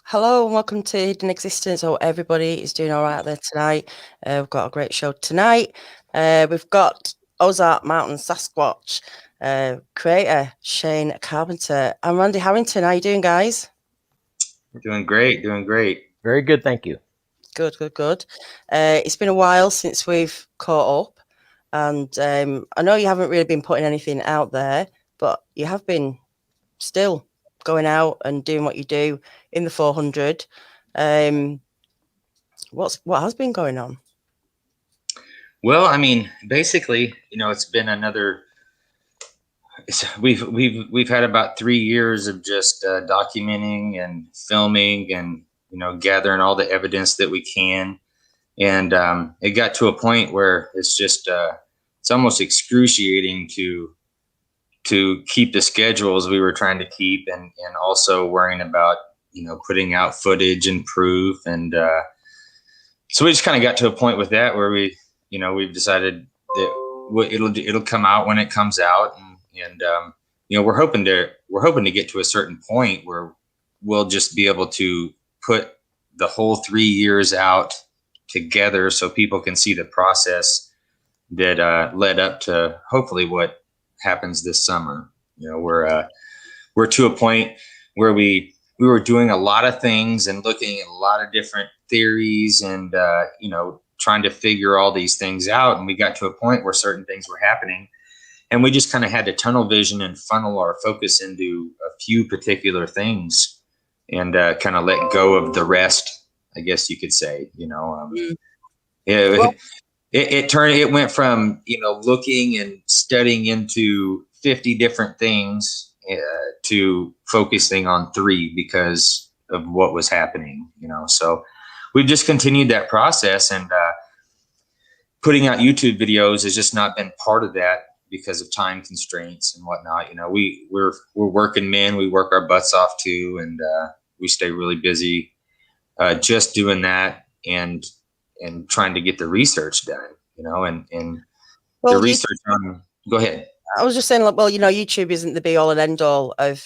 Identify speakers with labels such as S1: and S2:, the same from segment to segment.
S1: Hello and welcome to Hidden Existence. Hope everybody is doing all right out there tonight. We've got a great show tonight. We've got Ozark Mountain Sasquatch creator Shane Carpenter and Randy Harrington. How you doing, guys?
S2: Doing great, doing great.
S3: Very good, thank you.
S1: Good, good, good. It's been a while since we've caught up, and I know you haven't really been putting anything out there, but you have been still going out and doing what you do in the 400. What has been going on?
S2: Well, I mean, basically, it's been we've had about 3 years of just documenting and filming and gathering all the evidence that we can, and it got to a point where it's almost excruciating to keep the schedules we were trying to keep, and also worrying about putting out footage and proof, and so we just kind of got to a point with that where we've decided that it'll come out when it comes out, and we're hoping to get to a certain point where we'll just be able to put the whole 3 years out together so people can see the process that led up to hopefully what happens this summer. We're to a point where we were doing a lot of things and looking at a lot of different theories, and trying to figure all these things out, and we got to a point where certain things were happening, and we just kind of had to tunnel vision and funnel our focus into a few particular things, and kind of let go of the rest, I guess you could say. It went from looking and studying into 50 different things to focusing on 3 because of what was happening. So we've just continued that process, and putting out YouTube videos has just not been part of that because of time constraints and whatnot. We're working men, we work our butts off too, and we stay really busy just doing that and trying to get the research done, and the research on. Go ahead.
S1: I was just saying, like, well, YouTube isn't the be all and end all of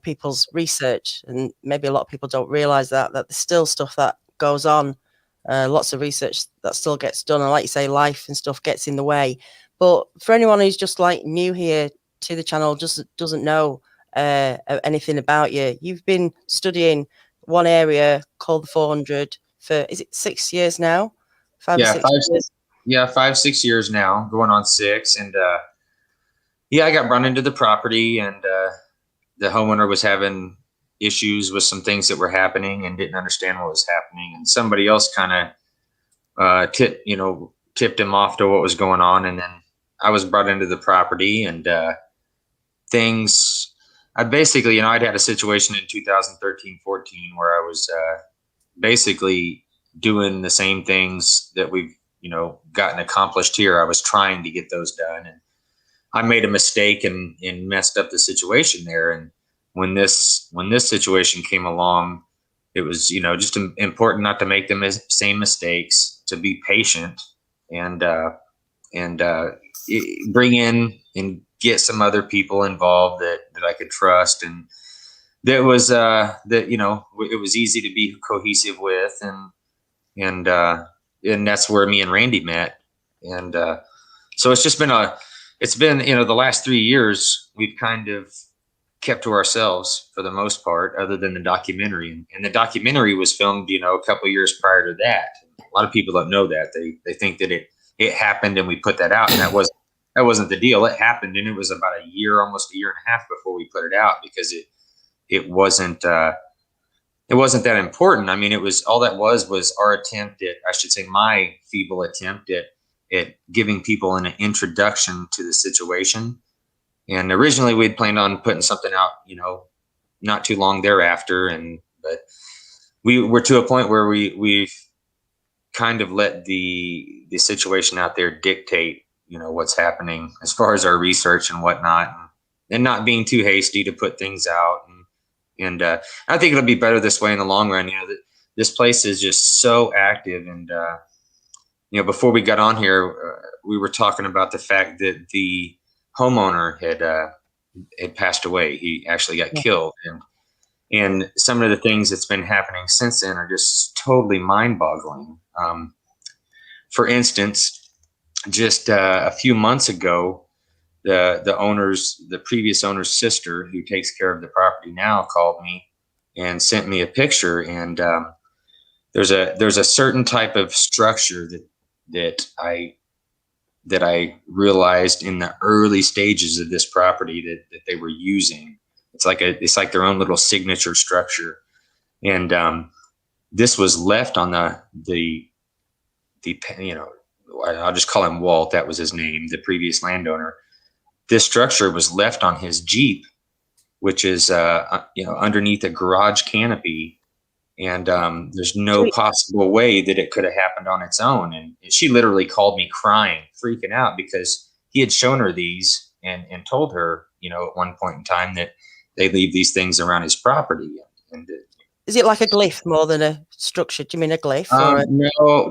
S1: people's research, and maybe a lot of people don't realize that there's still stuff that goes on, lots of research that still gets done, and like you say, life and stuff gets in the way. But for anyone who's just like new here to the channel, just doesn't know anything about you, you've been studying one area called the 400 for, is it 6 years now? 5 or 6 years?
S2: Yeah, 5, 6 years now, going on 6, and I got run into the property, and the homeowner was having issues with some things that were happening and didn't understand what was happening, and somebody else kind of tipped him off to what was going on, and then I was brought into the property, and things. I basically, I'd had a situation in 2013-14 where I was basically doing the same things that we've gotten accomplished here. I was trying to get those done, and I made a mistake and messed up the situation there. And when this situation came along, it was just important not to make the same mistakes, to be patient, and bring in and get some other people involved that I could trust, and that was it was easy to be cohesive with, and that's where me and Randy met, and so it's been the last 3 years we've kind of kept to ourselves for the most part, other than the documentary, and the documentary was filmed a couple of years prior to that. A lot of people don't know that. They think that it happened and we put that out, and that wasn't the deal. It happened, and it was about a year, almost a year and a half before we put it out, because it wasn't that important. I mean, it was all that was our attempt at, I should say, my feeble attempt at giving people an introduction to the situation. And originally we'd planned on putting something out, not too long thereafter, but we were to a point where we've kind of let the situation out there dictate what's happening as far as our research and whatnot, and not being too hasty to put things out, and I think it'll be better this way in the long run. This place is just so active, and before we got on here, we were talking about the fact that the homeowner had passed away. He actually got killed, And some of the things that's been happening since then are just totally mind-boggling. For instance, just a few months ago, the previous owner's sister, who takes care of the property now, called me and sent me a picture. And there's a certain type of structure that I realized in the early stages of this property that they were using. It's like their own little signature structure. And this was left on the I'll just call him Walt. That was his name, the previous landowner. This structure was left on his Jeep, which is underneath a garage canopy. And there's no possible way that it could have happened on its own. And she literally called me crying, freaking out, because he had shown her these and told her, at one point in time, that they leave these things around his property. And
S1: is it like a glyph more than a structure? Do you mean a glyph?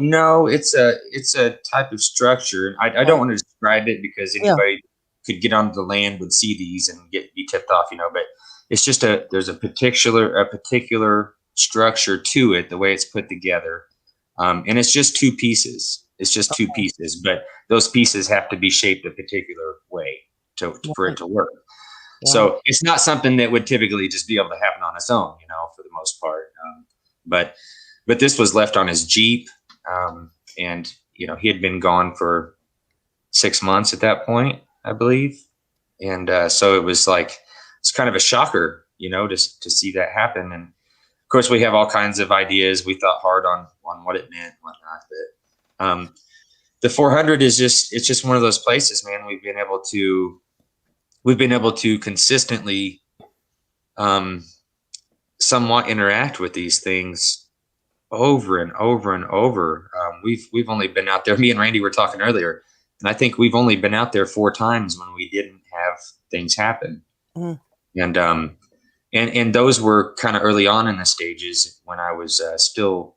S2: No, it's a type of structure. I don't want to describe it because anybody could get onto the land, would see these and be tipped off, but it's just there's a particular structure to it, the way it's put together. And it's just two pieces. But those pieces have to be shaped a particular way for it to work. Wow. So it's not something that would typically just be able to happen on its own, for the most part. But this was left on his Jeep. And, he had been gone for 6 months at that point, I believe. And so it was it's kind of a shocker, just to see that happen. And of course, we have all kinds of ideas. We thought hard on what it meant and whatnot. But the 400 it's just one of those places, man. We've been able to consistently somewhat interact with these things over and over and over. We've only been out there. Me and Randy were talking earlier, and I think we've only been out there 4 times when we didn't have things happen. Mm. And those were kind of early on in the stages when I was still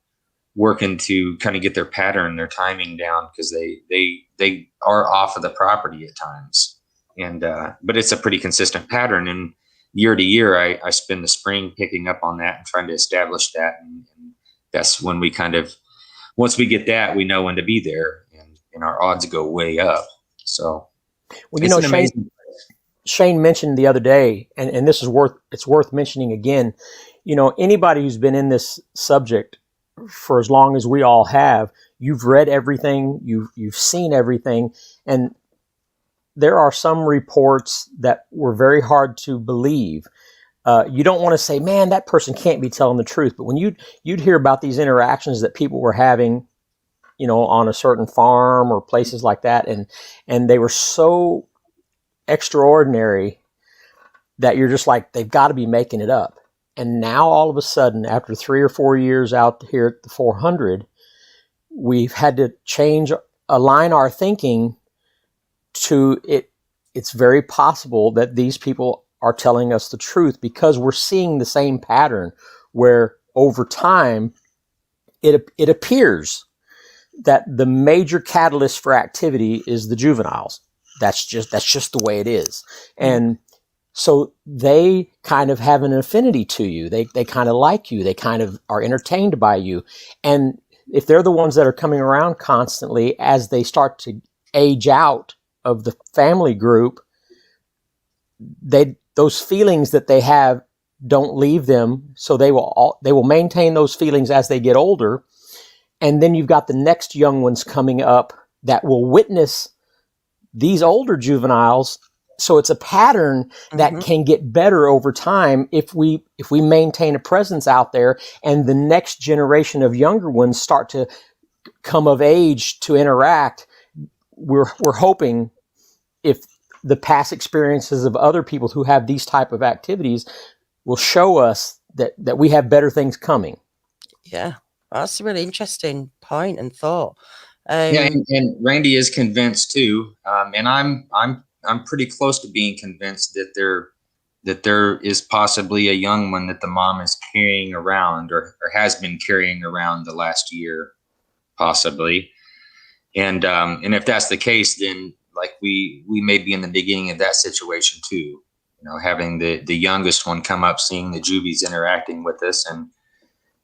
S2: working to kind of get their pattern, their timing down, because they are off of the property at times. And but it's a pretty consistent pattern. And year to year, I spend the spring picking up on that and trying to establish that. And that's when we once we get that, we know when to be there, and our odds go way up. So,
S3: well, Shane mentioned the other day, and this is worth mentioning again. Anybody who's been in this subject for as long as we all have, you've read everything, you've seen everything, and there are some reports that were very hard to believe. You don't want to say, man, that person can't be telling the truth. But when you'd hear about these interactions that people were having, on a certain farm or places like that, and they were so extraordinary that you're just like, they've got to be making it up. And now all of a sudden, after 3 or 4 years out here at the 400, we've had to align our thinking to it. It's very possible that these people are telling us the truth, because we're seeing the same pattern where over time it appears that the major catalyst for activity is the juveniles. That's just the way it is. And so they kind of have an affinity to you. They kind of like you. They kind of are entertained by you. And if they're the ones that are coming around constantly as they start to age out of the family group, those feelings that they have don't leave them. So they will maintain those feelings as they get older. And then you've got the next young ones coming up that will witness these older juveniles. So it's a pattern that can get better over time if we maintain a presence out there, and the next generation of younger ones start to come of age to interact. We're hoping, if the past experiences of other people who have these type of activities will show us that we have better things coming.
S1: Yeah, that's a really interesting point and thought.
S2: And Randy is convinced too, and I'm pretty close to being convinced that there is possibly a young one that the mom is carrying around or has been carrying around the last year, possibly. And if that's the case, then we may be in the beginning of that situation too. having the youngest one come up, seeing the juvies interacting with us,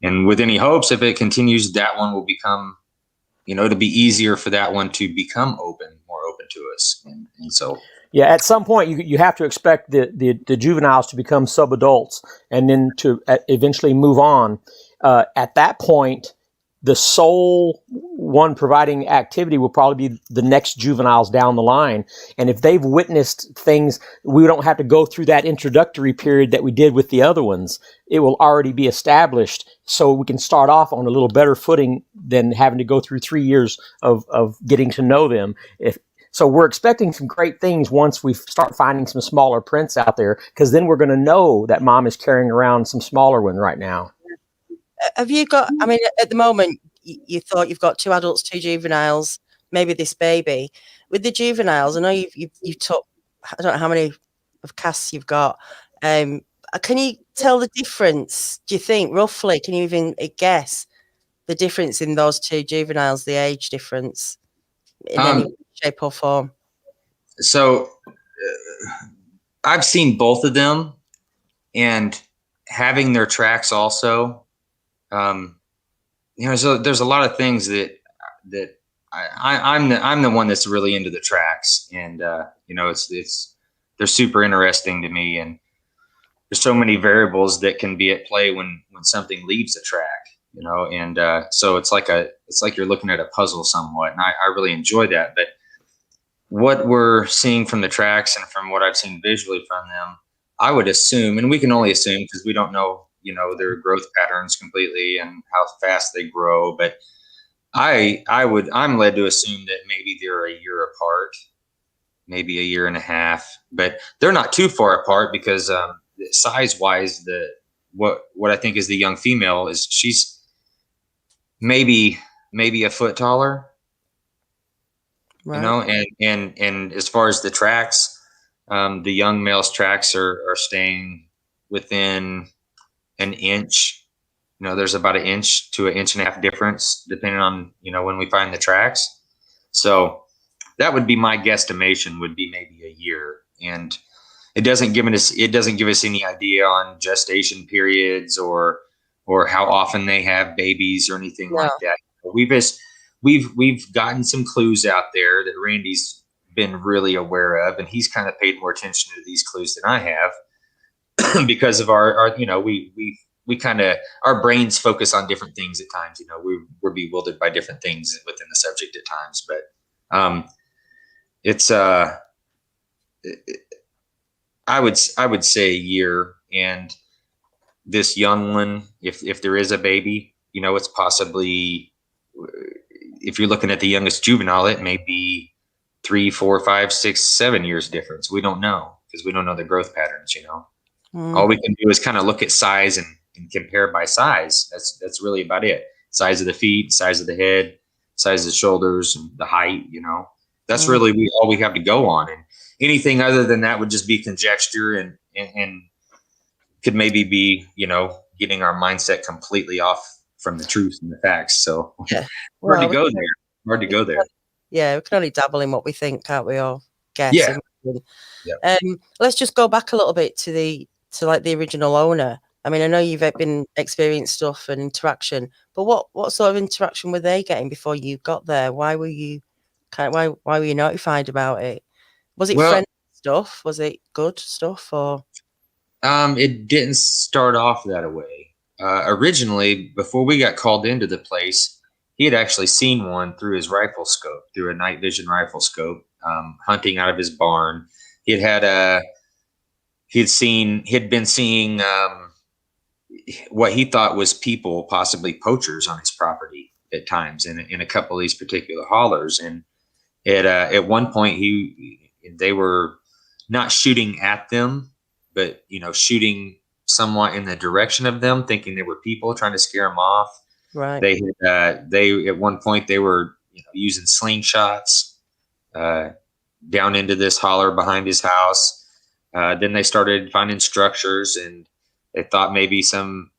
S2: and with any hopes, if it continues, that one will become, it'll be easier for that one to become more open to us. And so,
S3: yeah, at some point you have to expect the juveniles to become subadults and then to eventually move on. At that point, the sole one providing activity will probably be the next juveniles down the line. And if they've witnessed things, we don't have to go through that introductory period that we did with the other ones. It will already be established, so we can start off on a little better footing than having to go through 3 years of getting to know them. So we're expecting some great things once we start finding some smaller prints out there, because then we're going to know that mom is carrying around some smaller one right now.
S1: Have you got, I mean, at the moment, you thought you've got 2 adults, 2 juveniles, maybe this baby. With the juveniles, I know you took, I don't know how many of casts you've got. Can you tell the difference, do you think, roughly? Can you even guess the difference in those 2 juveniles, the age difference, in any shape or form?
S2: So I've seen both of them, and having their tracks also. So there's a lot of things that I'm the one that's really into the tracks, and they're super interesting to me, and there's so many variables that can be at play when something leaves a track, and so it's like you're looking at a puzzle somewhat, and I really enjoy that. But what we're seeing from the tracks and from what I've seen visually from them, I would assume, and we can only assume because we don't know, their growth patterns completely and how fast they grow. But I'm led to assume that maybe they're a year apart, maybe a year and a half, but they're not too far apart, because size wise, what I think is the young female is she's maybe a foot taller,
S1: right.
S2: and as far as the tracks, the young male's tracks are staying within an inch. There's about 1 inch to 1.5 inch difference depending on, when we find the tracks. So that would be my guesstimation, would be maybe a year. And it doesn't give us any idea on gestation periods or how often they have babies or anything like that. We've gotten some clues out there that Randy's been really aware of, and he's kind of paid more attention to these clues than I have. Because of our we kind of, our brains focus on different things at times. We're bewildered by different things within the subject at times. But it's I would say a year. And this young one, if there is a baby, it's possibly, if you're looking at the youngest juvenile, it may be 3, 4, 5, 6, 7 years difference. We don't know, because we don't know the growth patterns. All we can do is kind of look at size and compare by size. That's really about it. Size of the feet, size of the head, size of the shoulders, and the height. That's really all we have to go on. And anything other than that would just be conjecture and could maybe be, getting our mindset completely off from the truth and the facts. So hard to go there.
S1: Yeah, we can only dabble in what we think, can't we? Or guess.
S2: Yeah.
S1: Let's just go back a little bit to the original owner. I mean, I know you've been experienced stuff and interaction, but what sort of interaction were they getting before you got there? Why were you why were you notified about it? Was it friendly stuff? Was it good stuff? Or
S2: it didn't start off that way. Originally, before we got called into the place, he had actually seen one through his rifle scope, through a night vision rifle scope, hunting out of his barn. He'd been seeing what he thought was people, possibly poachers, on his property at times in a couple of these particular hollers. And at one point they were not shooting at them, but shooting somewhat in the direction of them, thinking they were people, trying to scare them off.
S1: right.
S2: They at one point they were using slingshots down into this holler behind his house. Then they started finding structures, and they thought maybe some,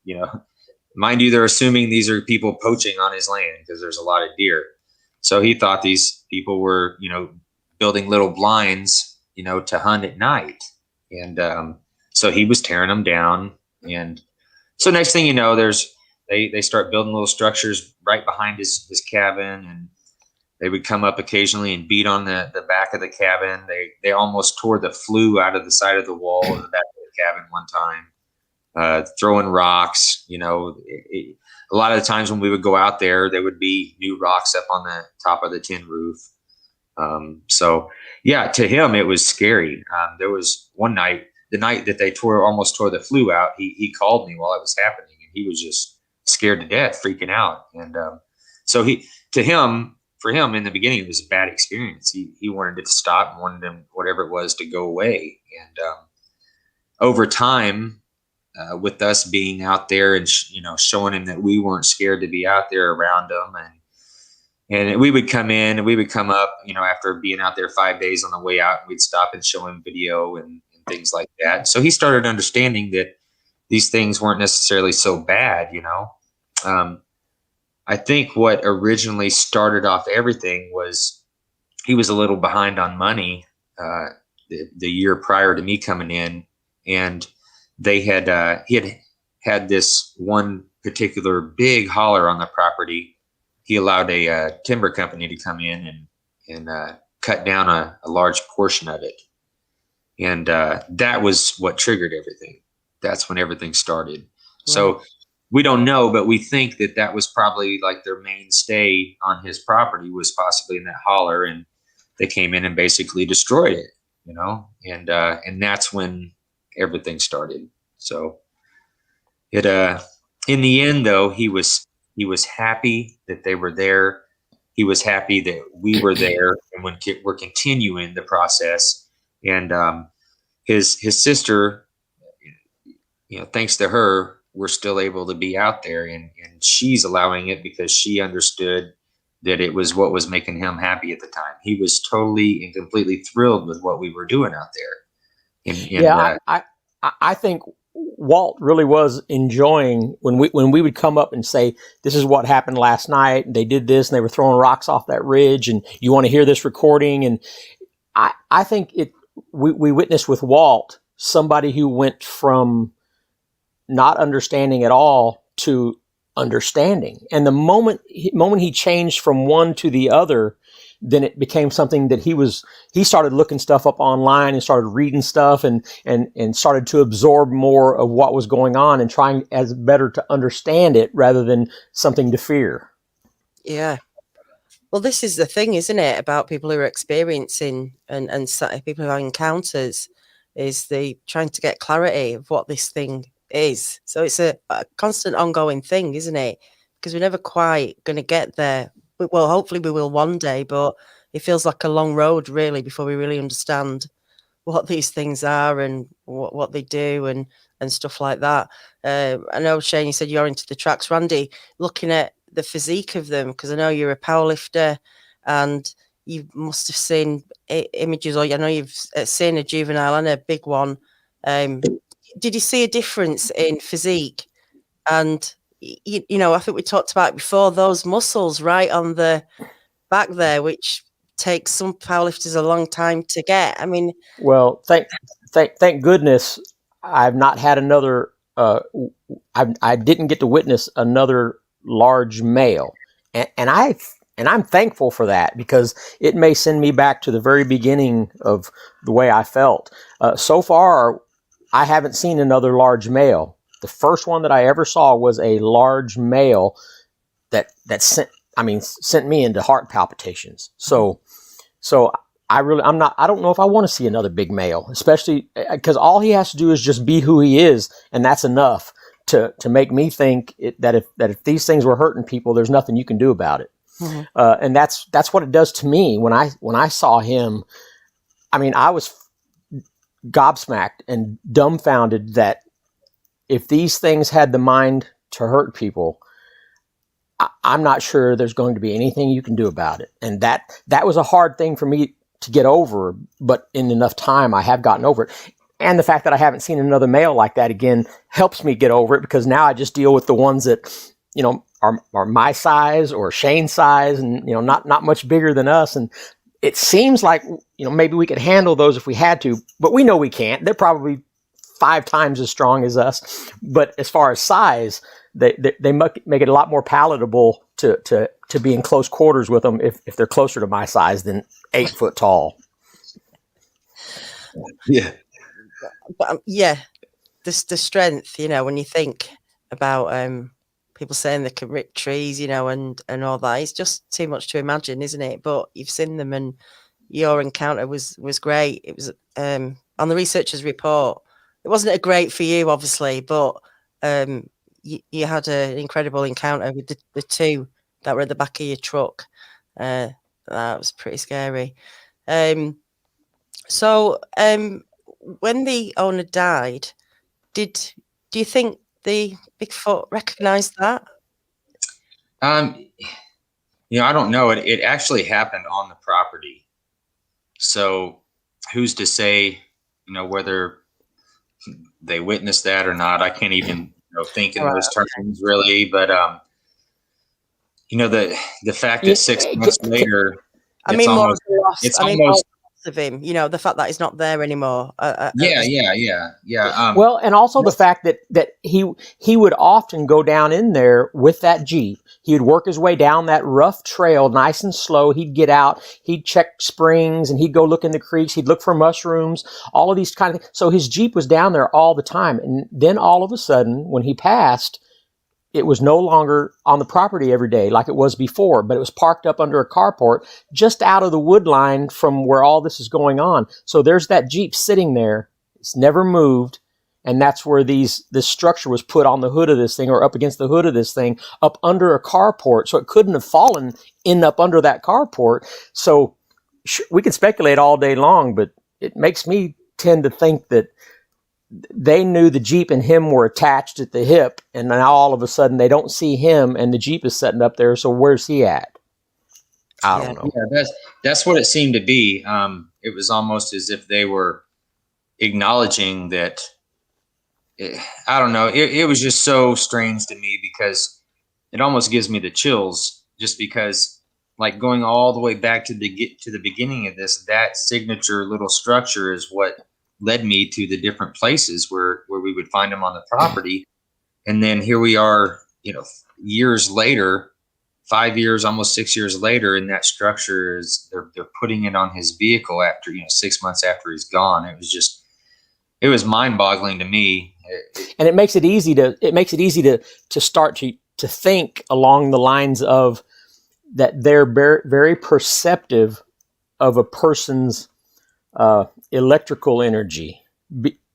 S2: mind you, they're assuming these are people poaching on his land because there's a lot of deer. So he thought these people were, building little blinds, to hunt at night. And so he was tearing them down. And so next thing you know, they start building little structures right behind his cabin, and they would come up occasionally and beat on the back of the cabin. They almost tore the flue out of the side of the wall in the back of the cabin one time, throwing rocks. A lot of the times when we would go out there, there would be new rocks up on the top of the tin roof. So yeah, to him, it was scary. There was one night, the night that they almost tore the flue out, he called me while it was happening, and he was just scared to death, freaking out. And so for him in the beginning, it was a bad experience. He wanted it to stop and wanted him, whatever it was, to go away. And over time, with us being out there and showing him that we weren't scared to be out there around him, and we would come in and we would come up, after being out there 5 days on the way out, and we'd stop and show him video and things like that. So he started understanding that these things weren't necessarily so bad. I think what originally started off everything was he was a little behind on money the year prior to me coming in, and he had this one particular big holler on the property. He allowed a timber company to come in and cut down a large portion of it, and that was what triggered everything. That's when everything started. Right. So we don't know, but we think that was probably like their mainstay on his property, was possibly in that holler, and they came in and basically destroyed it, and that's when everything started. So it in the end, though, he was happy that they were there. He was happy that we were there, and when we're continuing the process. And his sister, thanks to her, we're still able to be out there, and she's allowing it because she understood that it was what was making him happy at the time. He was totally and completely thrilled with what we were doing out there.
S3: I think Walt really was enjoying when we would come up and say, this is what happened last night. They did this, and they were throwing rocks off that ridge, and you want to hear this recording. And I think we witnessed with Walt somebody who went from not understanding at all to understanding. And the moment he changed from one to the other, then it became something that he started looking stuff up online and started reading stuff and started to absorb more of what was going on and trying as better to understand it rather than something to fear.
S1: Yeah. Well, this is the thing, isn't it, about people who are experiencing and people who have encounters, is they trying to get clarity of what this thing is. So it's a constant ongoing thing, isn't it? Because we're never quite going to get there. Well, hopefully we will one day, but it feels like a long road, really, before we really understand what these things are and what they do and stuff like that. I know, Shane, you said you're into the tracks. Randy, looking at the physique of them, because I know you're a powerlifter and you must have seen images, or I know you've seen a juvenile and a big one. Did you see a difference in physique? And I think we talked about before, those muscles right on the back there, which takes some powerlifters a long time to get. I mean,
S3: well, thank goodness I've not had another. I didn't get to witness another large male, and I'm thankful for that, because it may send me back to the very beginning of the way I felt. So far, I haven't seen another large male. The first one that I ever saw was a large male that sent me into heart palpitations. So I don't know if I want to see another big male, especially because all he has to do is just be who he is, and that's enough to make me think that if these things were hurting people, there's nothing you can do about it. Mm-hmm. And that's what it does to me when I saw him. I mean, I was gobsmacked and dumbfounded that if these things had the mind to hurt people, I'm not sure there's going to be anything you can do about it. And that was a hard thing for me to get over, but in enough time I have gotten over it. And the fact that I haven't seen another male like that again helps me get over it, because now I just deal with the ones that, are my size or Shane's size and, not much bigger than us. And it seems like, maybe we could handle those if we had to, but we know we can't. They're probably 5 times as strong as us. But as far as size, they make it a lot more palatable to be in close quarters with them if they're closer to my size than 8 foot tall.
S2: Yeah.
S1: But the strength, when you think about people saying they can rip trees, and all that, it's just too much to imagine, isn't it? But you've seen them, and your encounter was great. It was on the researcher's report. It wasn't great for you, obviously, but you had an incredible encounter with the 2 that were at the back of your truck. That was pretty scary. So when the owner died, do you think the Bigfoot recognized that?
S2: I don't know. It actually happened on the property. So who's to say, whether they witnessed that or not? I can't even think in those terms really. But the fact that 6 months later,
S1: it's almost of him, the fact that he's not there anymore.
S3: Well, and also the fact that he would often go down in there with that Jeep. He would work his way down that rough trail, nice and slow. He'd get out, he'd check springs, and he'd go look in the creeks. He'd look for mushrooms, all of these kind of things. So his Jeep was down there all the time. And then all of a sudden, when he passed, it was no longer on the property every day like it was before, but it was parked up under a carport just out of the wood line from where all this is going on. So there's that Jeep sitting there. It's never moved. And that's where this structure was put on the hood of this thing, or up against the hood of this thing, up under a carport. So it couldn't have fallen up under that carport. So we can speculate all day long, but it makes me tend to think that they knew the Jeep and him were attached at the hip, and now all of a sudden they don't see him, and the Jeep is sitting up there. So where's he at? I don't know.
S2: Yeah, that's what it seemed to be. It was almost as if they were acknowledging that. I don't know. It was just so strange to me, because it almost gives me the chills, just because, like, going all the way back to the beginning of this, that signature little structure is what led me to the different places where we would find them on the property. And then here we are, years later, 5 years, almost 6 years later, and that structure they're putting it on his vehicle after, 6 months after he's gone. It was mind boggling to me.
S3: And it makes it easy to start to think along the lines of that they're very, very perceptive of a person's electrical energy,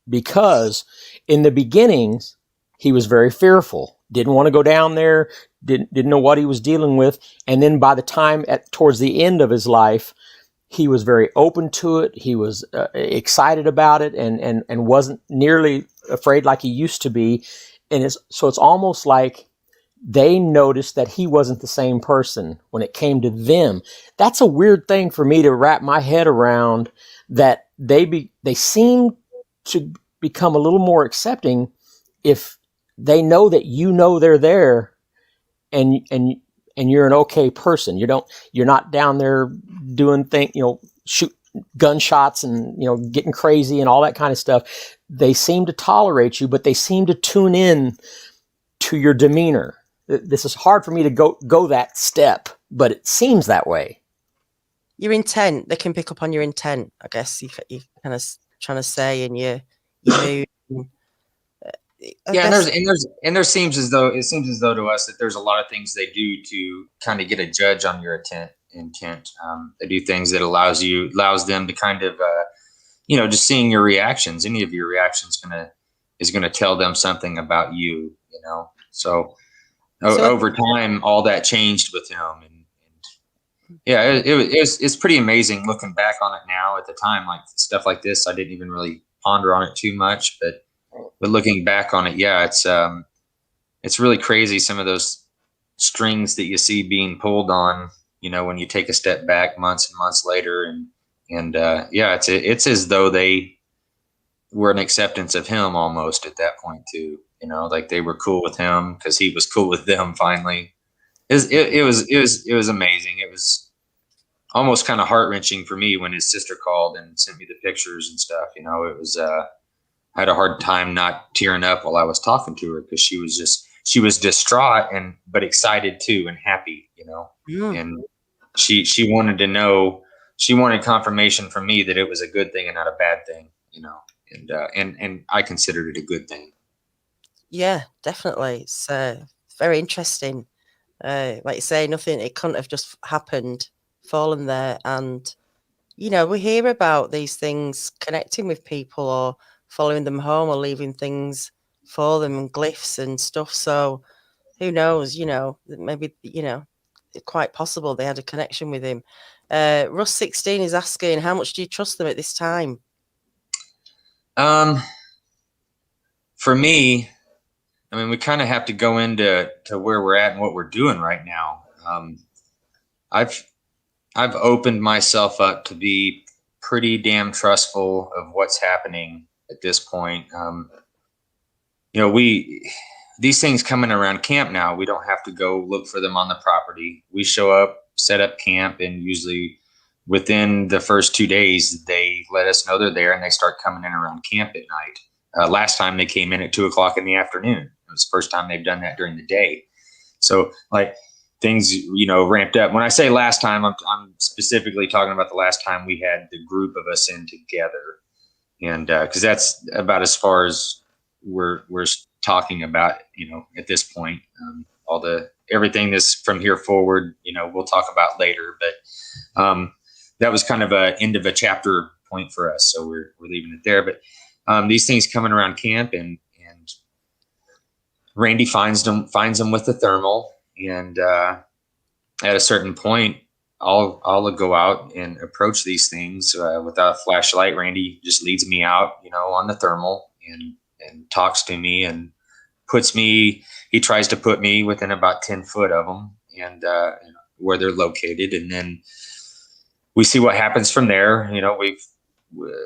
S3: because in the beginnings he was very fearful, didn't want to go down there, didn't know what he was dealing with, and then by the time towards the end of his life, he was very open to it. He was excited about it, and wasn't nearly afraid like he used to be. And so it's almost like they noticed that he wasn't the same person when it came to them. That's a weird thing for me to wrap my head around, that they seem to become a little more accepting if they know that they're there, and you're an okay person. You're not down there doing things, shoot gunshots and getting crazy and all that kind of stuff. They seem to tolerate you, but they seem to tune in to your demeanor. This is hard for me to go that step, but it seems that way.
S1: Your intent, they can pick up on your intent, I guess you kind of trying to say, and your mood.
S2: And there seems as though to us that there's a lot of things they do to kind of get a judge on your intent. They do things that allows them to kind of just seeing your reactions. Any of your reactions is gonna tell them something about you. So over time, all that changed with him, and yeah, it's pretty amazing looking back on it now. At the time, like stuff like this, I didn't even really ponder on it too much, but looking back on it, yeah, it's really crazy. Some of those strings that you see being pulled on, when you take a step back months and months later, and yeah, it's as though they were an acceptance of him almost at that point too. Like they were cool with him because he was cool with them finally. It was amazing. almost kind of heart-wrenching for me when his sister called and sent me the pictures and stuff. You know, it was, I had a hard time not tearing up while I was talking to her, because she was distraught but excited too, and happy, you know.
S1: Mm.
S2: And she wanted to know, she wanted confirmation from me that it was a good thing and not a bad thing, you know. And I considered it a good thing.
S1: Yeah, definitely. It's very interesting. Like you say, nothing, it couldn't have just happened, fallen there. And, you know, we hear about these things connecting with people or following them home or leaving things for them and glyphs and stuff. So who knows, you know, maybe, you know, it's quite possible they had a connection with him. Russ 16 is asking, how much do you trust them at this time?
S2: For me, I mean, we kind of have to go into where we're at and what we're doing right now. I've opened myself up to be pretty damn trustful of what's happening at this point. You know, these things coming around camp now, we don't have to go look for them on the property. We show up, set up camp, and usually within the first 2 days, they let us know they're there and they start coming in around camp at night. Last time they came in at 2:00 in the afternoon. It was the first time they've done that during the day. So like things, you know, ramped up. When I say last time, I'm specifically talking about the last time we had the group of us in together. And because that's about as far as we're talking about, you know, at this point. Everything that's from here forward, you know, we'll talk about later. But that was kind of a end of a chapter point for us, so we're leaving it there. But these things coming around camp, and Randy finds them with the thermal, and at a certain point, I'll go out and approach these things without a flashlight. Randy just leads me out, you know, on the thermal, and talks to me and he tries to put me within about 10 foot of them, and where they're located, and then we see what happens from there. You know,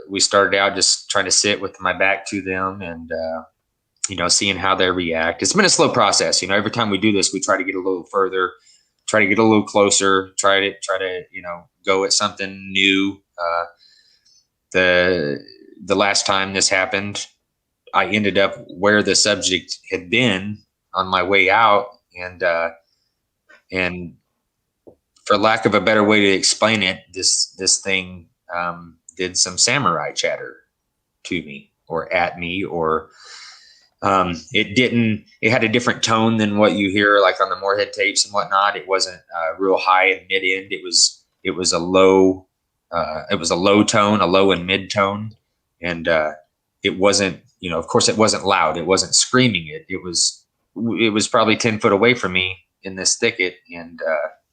S2: we started out just trying to sit with my back to them, and you know, seeing how they react. It's been a slow process. You know, every time we do this, we try to get a little further, try to get a little closer, try to, you know, go at something new. The last time this happened, I ended up where the subject had been on my way out, and for lack of a better way to explain it, this thing did some samurai chatter to me or at me, or it had a different tone than what you hear like on the Moorhead tapes and whatnot. It wasn't real high and mid end. It was a low tone, a low and mid tone. And it wasn't, you know, of course it wasn't loud. It wasn't screaming it. It was probably 10 foot away from me in this thicket. And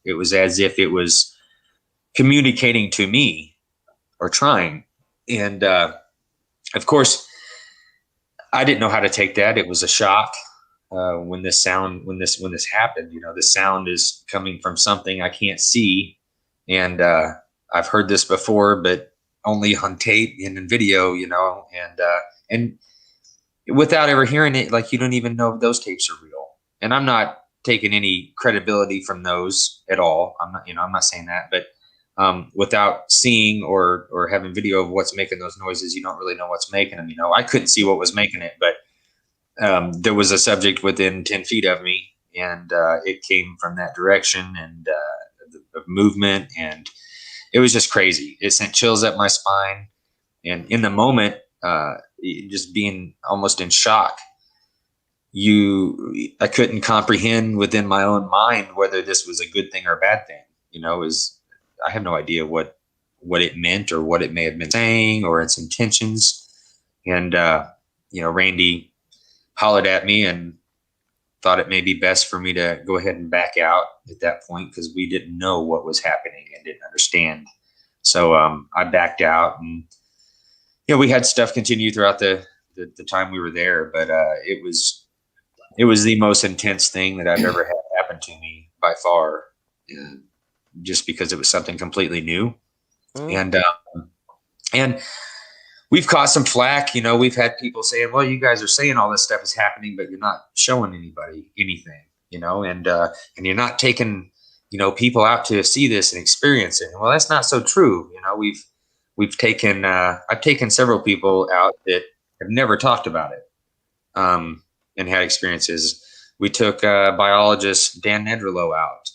S2: it was as if it was communicating to me or trying. And of course, I didn't know how to take that. It was a shock when this happened. You know, the sound is coming from something I can't see, and I've heard this before, but only on tape and in video. You know, and without ever hearing it, like you don't even know if those tapes are real. And I'm not taking any credibility from those at all. I'm not saying that, but without seeing or having video of what's making those noises, you don't really know what's making them. You know, I couldn't see what was making it, but there was a subject within 10 feet of me, and it came from that direction, and of movement, and it was just crazy. It sent chills up my spine, and in the moment, just being almost in shock, I couldn't comprehend within my own mind whether this was a good thing or a bad thing. You know, I have no idea what it meant or what it may have been saying or its intentions. And, you know, Randy hollered at me and thought it may be best for me to go ahead and back out at that point, because we didn't know what was happening and didn't understand. So I backed out, and, you know, we had stuff continue throughout the time we were there, but it was the most intense thing that I've ever had happen to me by far. Just because it was something completely new. And we've caught some flack. You know, we've had people saying, well, you guys are saying all this stuff is happening, but you're not showing anybody anything, you know, and you're not taking people out to see this and experience it. Well, that's not so true. We've taken, I've taken several people out that have never talked about it, and had experiences. We took biologist Dan Nedrolo out.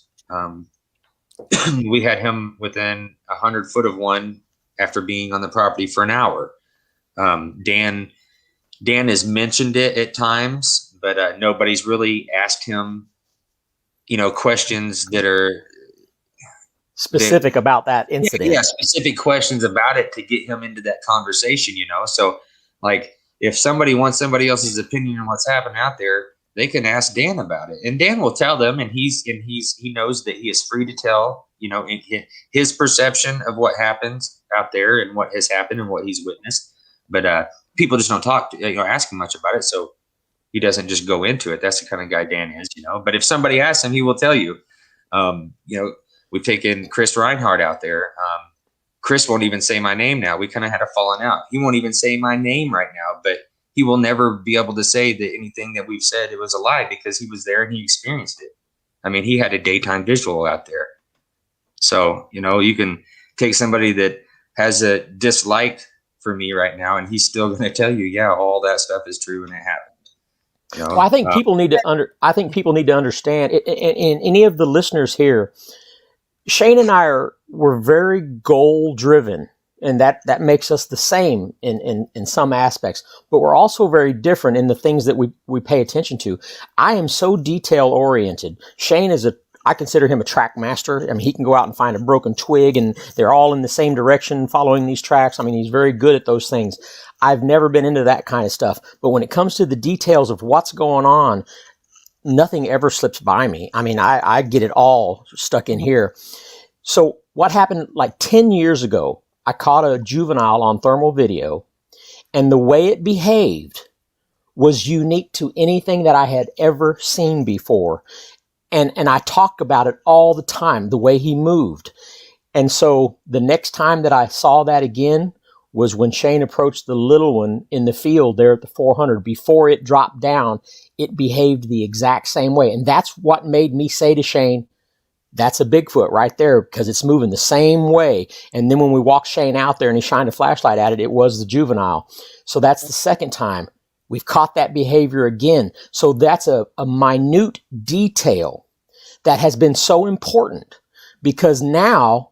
S2: We had him within 100 foot of one after being on the property for an hour. Dan has mentioned it at times, but nobody's really asked him, questions that are
S3: specific about that incident.
S2: Yeah, specific questions about it to get him into that conversation, So, like, if somebody wants somebody else's opinion on what's happening out there, they can ask Dan about it, and Dan will tell them, and he knows that he is free to tell, in his perception of what happens out there and what has happened and what he's witnessed. But people just don't talk to, ask him much about it, so he doesn't just go into it. That's the kind of guy Dan is, But if somebody asks him, he will tell you. We've taken Chris Reinhardt out there. Chris won't even say my name now. We kind of had a falling out. He won't even say my name right now, but he will never be able to say that anything that we've said, it was a lie, because he was there and he experienced it. I mean, he had a daytime visual out there. So, you can take somebody that has a dislike for me right now, and he's still going to tell you, yeah, all that stuff is true and it happened.
S3: Well, I think people need to understand, and any of the listeners here, Shane and I we're very goal driven, and that makes us the same in some aspects, but we're also very different in the things that we pay attention to. I am so detail oriented. Shane I consider him a track master. I mean, he can go out and find a broken twig, and they're all in the same direction following these tracks. I mean, he's very good at those things. I've never been into that kind of stuff, but when it comes to the details of what's going on, nothing ever slips by me. I mean, I get it all stuck in here. So what happened like 10 years ago, I caught a juvenile on thermal video, and the way it behaved was unique to anything that I had ever seen before. And I talk about it all the time, the way he moved. And so the next time that I saw that again was when Shane approached the little one in the field there at the 400. Before it dropped down, it behaved the exact same way. And that's what made me say to Shane, that's a Bigfoot right there, because it's moving the same way. And then when we walked Shane out there and he shined a flashlight at it, it was the juvenile. So that's the second time. We've caught that behavior again. So that's a minute detail that has been so important, because now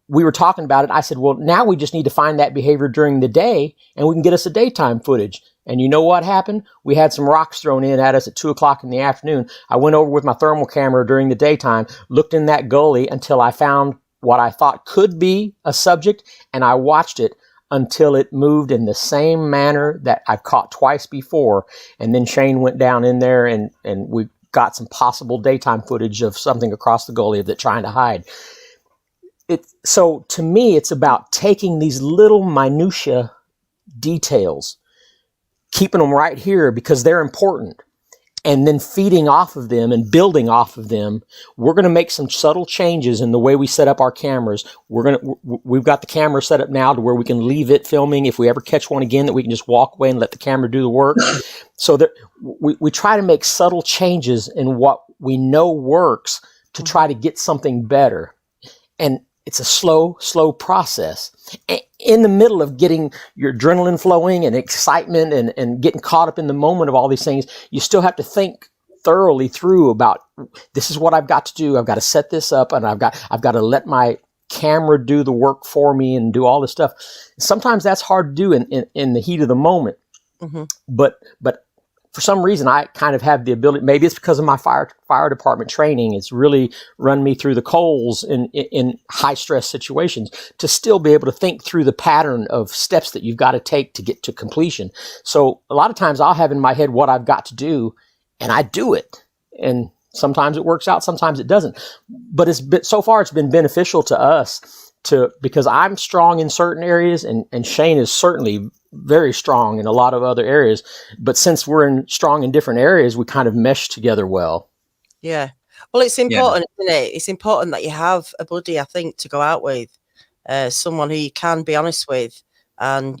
S3: we were talking about it. I said, well, now we just need to find that behavior during the day and we can get us a daytime footage. And you know what happened? We had some rocks thrown in at us at 2:00 in the afternoon. I went over with my thermal camera during the daytime, looked in that gully until I found what I thought could be a subject, and I watched it until it moved in the same manner that I've caught twice before. And then Shane went down in there and we got some possible daytime footage of something across the gully of it trying to hide. So to me, it's about taking these little minutia details, keeping them right here because they're important, and then feeding off of them and building off of them. We're going to make some subtle changes in the way we set up our cameras. We've got the camera set up now to where we can leave it filming if we ever catch one again, that we can just walk away and let the camera do the work. So that we try to make subtle changes in what we know works to try to get something better. And it's a slow process. In the middle of getting your adrenaline flowing and excitement and getting caught up in the moment of all these things, you still have to think thoroughly through about, this is what I've got to do. I've got to set this up, and I've got to let my camera do the work for me and do all this stuff. Sometimes that's hard to do in the heat of the moment. Mm-hmm. But for some reason, I kind of have the ability, maybe it's because of my fire department training, it's really run me through the coals in high stress situations, to still be able to think through the pattern of steps that you've got to take to get to completion. So a lot of times I'll have in my head what I've got to do, and I do it. And sometimes it works out, sometimes it doesn't. But so far it's been beneficial to us because I'm strong in certain areas, and Shane is certainly very strong in a lot of other areas. But since we're strong in different areas, we kind of mesh together well.
S1: Yeah. Well, it's important, isn't it? It's important that you have a buddy, I think, to go out with, someone who you can be honest with, and,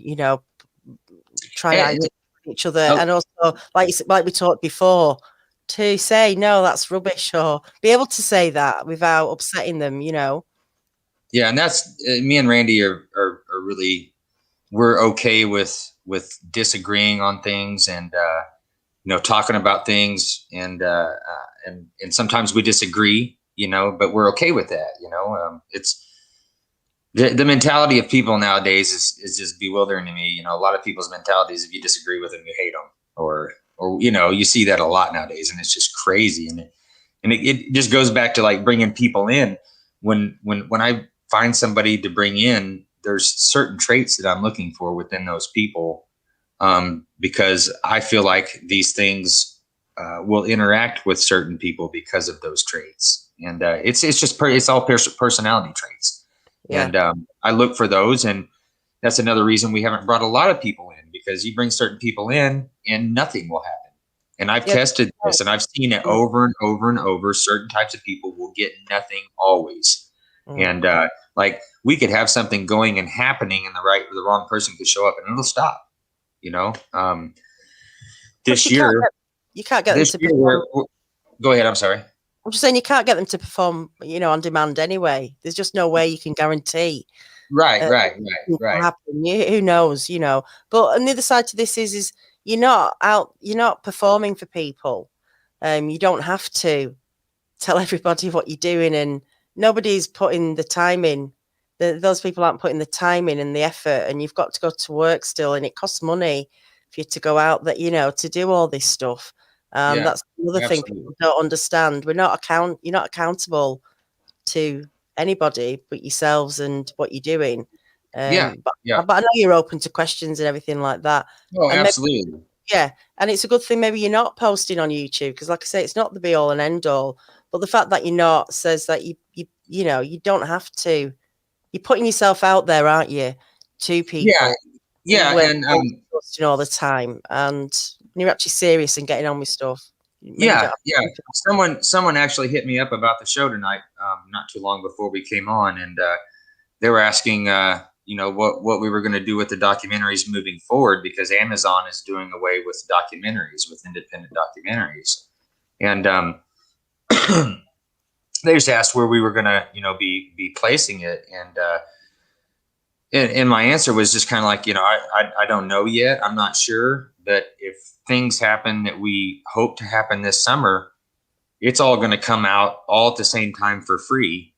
S1: try to identify each other. And also, like we talked before, to say, no, that's rubbish, or be able to say that without upsetting them, you know?
S2: Yeah. And that's me and Randy are really, we're okay with disagreeing on things and, talking about things and sometimes we disagree, but we're okay with that. It's the mentality of people nowadays is just bewildering to me. A lot of people's mentality is if you disagree with them, you hate them, or you see that a lot nowadays, and it's just crazy. And it just goes back to like bringing people in. When I find somebody to bring in, there's certain traits that I'm looking for within those people, because I feel like these things will interact with certain people because of those traits. And it's all personality traits. Yeah. And I look for those, and that's another reason we haven't brought a lot of people in, because you bring certain people in and nothing will happen. And I've tested this, and I've seen it over and over and over. Certain types of people will get nothing always. And like we could have something going and happening, and the wrong person could show up and it'll stop. This year
S1: you can't get them to perform.
S2: Go ahead. I'm sorry.
S1: I'm just saying you can't get them to perform, on demand anyway. There's just no way you can guarantee.
S2: Right.
S1: Happen. Who knows, But on the other side to this is you're not performing for people. You don't have to tell everybody what you're doing, and nobody's putting the time in. Those people aren't putting the time in and the effort, and you've got to go to work still, and it costs money for you to go out to do all this stuff. That's another thing people don't understand. You're not accountable to anybody but yourselves and what you're doing. But I know you're open to questions and everything like that.
S2: Oh, and absolutely.
S1: And it's a good thing maybe you're not posting on YouTube, because like I say, it's not the be all and end all. But the fact that you're not says that you don't have to. You're putting yourself out there, aren't you, to people?
S2: Yeah, and
S1: posting all the time, and you're actually serious and getting on with stuff.
S2: Someone actually hit me up about the show tonight, not too long before we came on, and they were asking, what we were going to do with the documentaries moving forward, because Amazon is doing away with documentaries, with independent documentaries, and they just asked where we were going to, be placing it, and my answer was just kind of like, I don't know yet. I'm not sure. But if things happen that we hope to happen this summer, it's all going to come out all at the same time for free,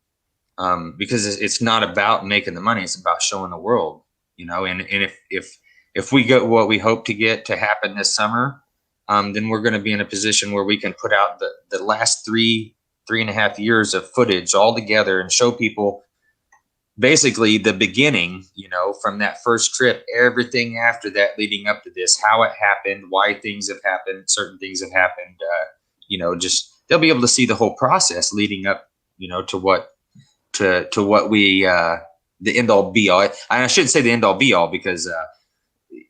S2: because it's not about making the money. It's about showing the world, and if we get what we hope to get to happen this summer, then we're going to be in a position where we can put out the last 3.5 years of footage all together and show people basically the beginning, from that first trip, everything after that leading up to this, how it happened, why things have happened, certain things have happened, just they'll be able to see the whole process leading up, to what we, the end all be all. And I shouldn't say the end all be all, because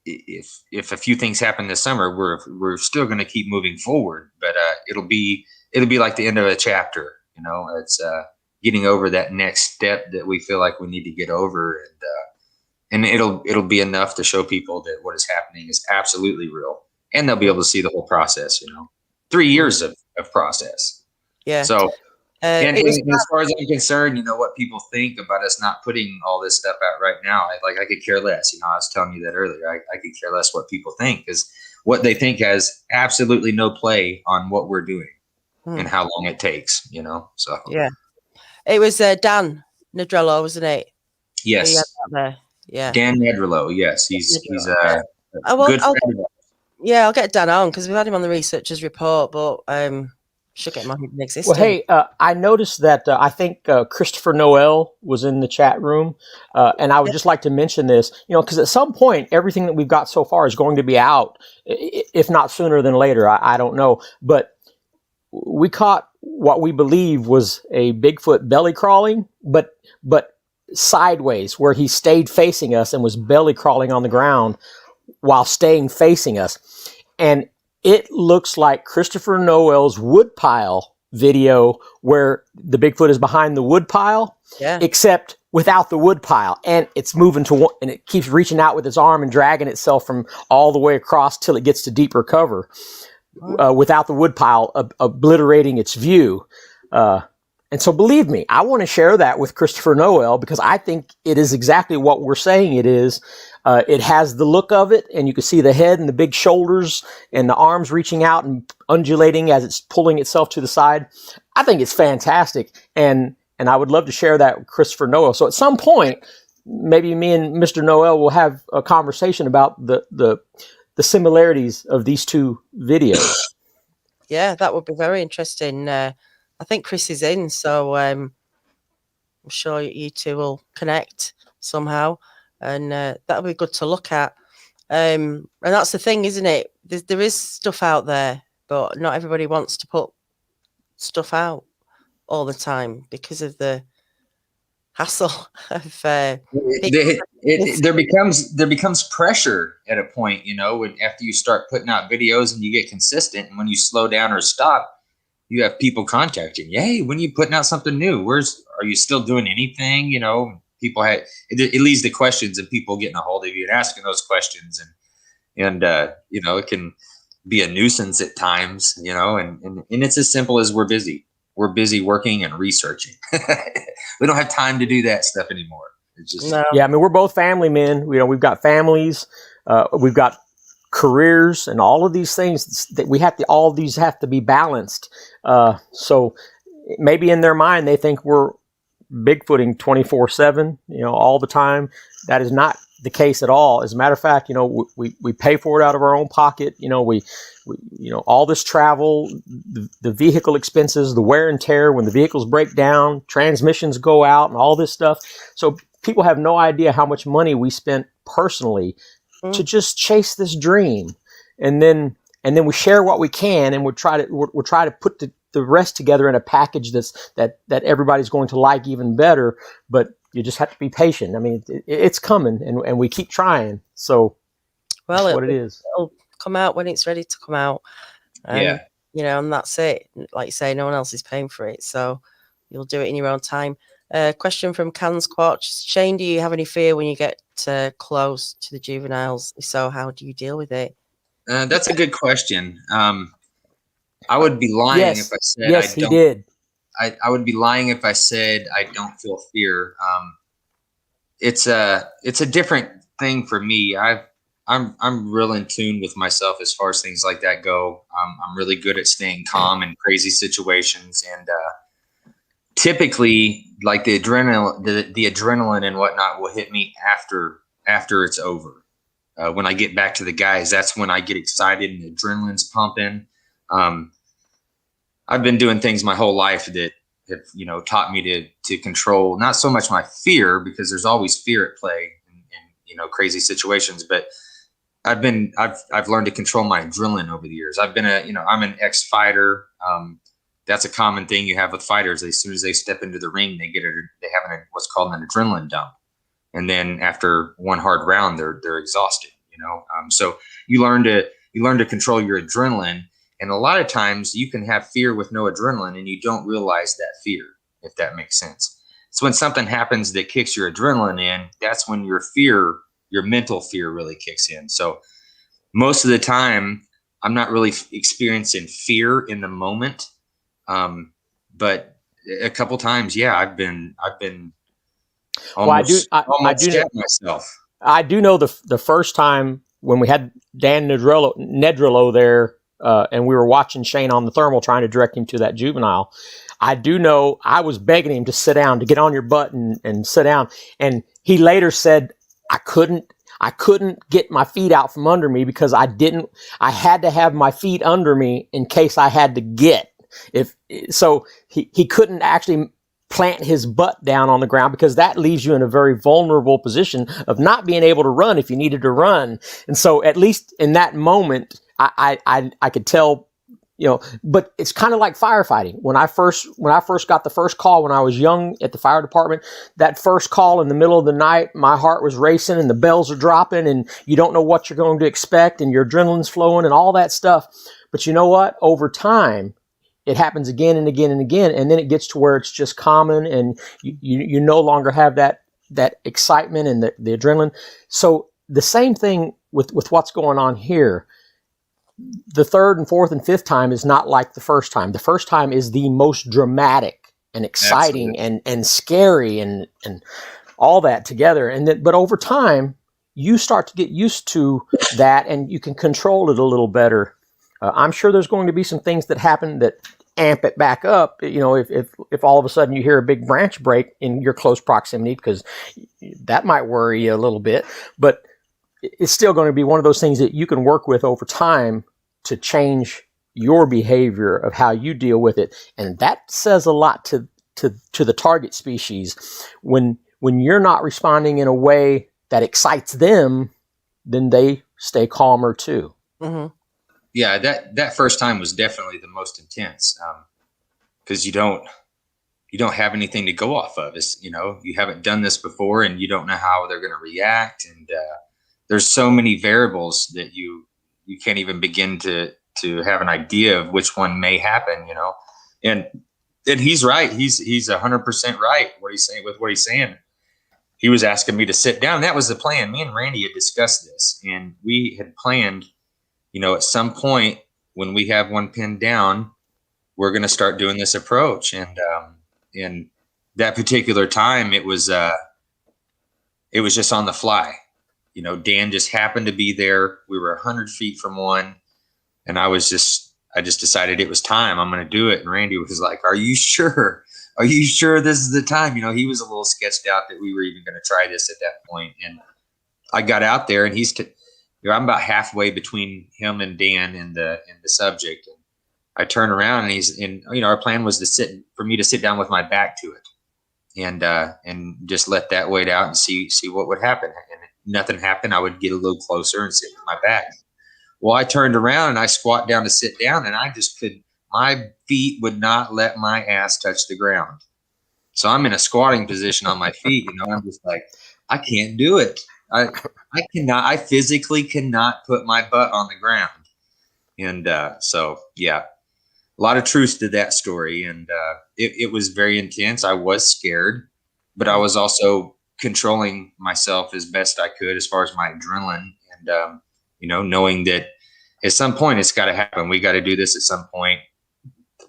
S2: if a few things happen this summer, we're still going to keep moving forward, but it'll be like the end of a chapter. It's getting over that next step that we feel like we need to get over, and it'll be enough to show people that what is happening is absolutely real, and they'll be able to see the whole process. 3 years of process.
S1: Yeah.
S2: So, and as far as I'm concerned, what people think about us not putting all this stuff out right now, I could care less. I was telling you that earlier. I could care less what people think, because what they think has absolutely no play on what we're doing and how long it takes. So
S1: yeah. It was Dan Nedrello, wasn't it?
S2: Yes.
S1: Yeah.
S2: Dan Nedrello. Yes, he's a good friend.
S1: I'll get Dan on, because we've had him on the researchers report, but should get him on existing.
S3: Well, hey, I noticed that I think Christopher Noel was in the chat room, and I would just like to mention this, because at some point everything that we've got so far is going to be out, if not sooner than later. I don't know, but we caught what we believe was a Bigfoot belly crawling, but sideways, where he stayed facing us and was belly crawling on the ground while staying facing us. And it looks like Christopher Noel's woodpile video, where the Bigfoot is behind the woodpile, except without the woodpile. And it's moving to one, and it keeps reaching out with its arm and dragging itself from all the way across till it gets to deeper cover. without the woodpile obliterating its view. And so believe me, I want to share that with Christopher Noel because I think it is exactly what we're saying it is. It has the look of it, and you can see the head and the big shoulders and the arms reaching out and undulating as it's pulling itself to the side. I think it's fantastic, and I would love to share that with Christopher Noel. So at some point, maybe me and Mr. Noel will have a conversation about the similarities of these two videos.
S1: Yeah, that would be very interesting. I think Chris is in, so I'm sure you two will connect somehow, and that'll be good to look at. And that's the thing, isn't it? There is stuff out there, but not everybody wants to put stuff out all the time because of the hassle of
S2: there becomes pressure at a point, when after you start putting out videos and you get consistent, and when you slow down or stop, you have people contacting you. Hey, when are you putting out something new? Are you still doing anything? People it leads to questions and people getting a hold of you and asking those questions, and it can be a nuisance at times, and it's as simple as we're busy working and researching. We don't have time to do that stuff anymore. It's just
S3: Yeah, I mean, we're both family men. We've got families, we've got careers, and all of these things that all of these have to be balanced. So maybe in their mind they think we're Bigfooting 24/7, all the time. That is not the case at all. As a matter of fact, we pay for it out of our own pocket. We all this travel, the vehicle expenses, the wear and tear when the vehicles break down, transmissions go out, and all this stuff. So people have no idea how much money we spent personally to just chase this dream, and then we share what we can, and we'll try to put the rest together in a package that everybody's going to like even better. But you just have to be patient. I mean, it's coming, and we keep trying. So, well, that's what it is.
S1: It'll come out when it's ready to come out. And, and that's it. Like you say, no one else is paying for it, so you'll do it in your own time. Question from Cansquatch. Shane, do you have any fear when you get close to the juveniles? If so, how do you deal with it?
S2: That's a good question. I would be lying if I said
S3: yes, he did.
S2: I would be lying if I said I don't feel fear. It's a different thing for me. I'm real in tune with myself as far as things like that go. I'm really good at staying calm in crazy situations, and typically, like the adrenaline and whatnot will hit me after it's over. When I get back to the guys, that's when I get excited and the adrenaline's pumping. I've been doing things my whole life that have, taught me to control not so much my fear, because there's always fear at play in crazy situations, but I've learned to control my adrenaline over the years. I'm an ex-fighter. That's a common thing you have with fighters. As soon as they step into the ring, they have what's called an adrenaline dump, and then after one hard round, they're exhausted. So you learn to control your adrenaline. And a lot of times you can have fear with no adrenaline and you don't realize that fear, if that makes sense. So when something happens that kicks your adrenaline in, that's when your mental fear really kicks in. So most of the time I'm not really experiencing fear in the moment. But a couple times, I've been almost shit myself.
S3: I do know the first time when we had Dan Nedrolo there, and we were watching Shane on the thermal trying to direct him to that juvenile. I do know I was begging him to sit down, to get on your butt and sit down. And he later said, I couldn't get my feet out from under me because I had to have my feet under me in case I had to get. He couldn't actually plant his butt down on the ground, because that leaves you in a very vulnerable position of not being able to run if you needed to run. And so at least in that moment, I could tell, but it's kind of like firefighting. When I first got the first call when I was young at the fire department, that first call in the middle of the night, my heart was racing and the bells are dropping and you don't know what you're going to expect and your adrenaline's flowing and all that stuff. But you know what? Over time, it happens again and again and again, and then it gets to where it's just common, and you no longer have that excitement and the adrenaline. So the same thing with what's going on here. the third and fourth and fifth time is not like the first time. The first time is the most dramatic and exciting and scary and all that together. But over time, you start to get used to that, and you can control it a little better. I'm sure there's going to be some things that happen that amp it back up. You know, if all of a sudden you hear a big branch break in your close proximity, because that might worry you a little bit. But it's still going to be one of those things that you can work with over time to change your behavior of how you deal with it. And that says a lot to the target species. When you're not responding in a way that excites them, then they stay calmer too.
S1: Mm-hmm.
S2: Yeah, that first time was definitely the most intense, because you don't have anything to go off of. It's, you know, you haven't done this before, and you don't know how they're going to react, and there's so many variables that you can't even begin to have an idea of which one may happen. You know, and he's right. He's 100% right what he's saying. He was asking me to sit down. That was the plan. Me and Randy had discussed this, and we had planned, you know, at some point when we have one pinned down, we're going to start doing this approach. And that particular time, it was just on the fly. You know, Dan just happened to be there. We were 100 feet from one, and I just decided it was time. I'm going to do it. And Randy was like, "Are you sure? Are you sure this is the time?" You know, he was a little sketched out that we were even going to try this at that point. And I got out there, and I'm about halfway between him and Dan in the subject. And I turn around, and you know, our plan was for me to sit down with my back to it, and just let that wait out and see what would happen. And if nothing happened, I would get a little closer and sit with my back. Well, I turned around and I squat down to sit down, and my feet would not let my ass touch the ground. So I'm in a squatting position on my feet. You know, I'm just like, I can't do it. I physically cannot put my butt on the ground. And so, yeah, a lot of truth to that story. And it was very intense. I was scared, but I was also controlling myself as best I could as far as my adrenaline. And, you know, knowing that at some point it's got to happen. We got to do this at some point.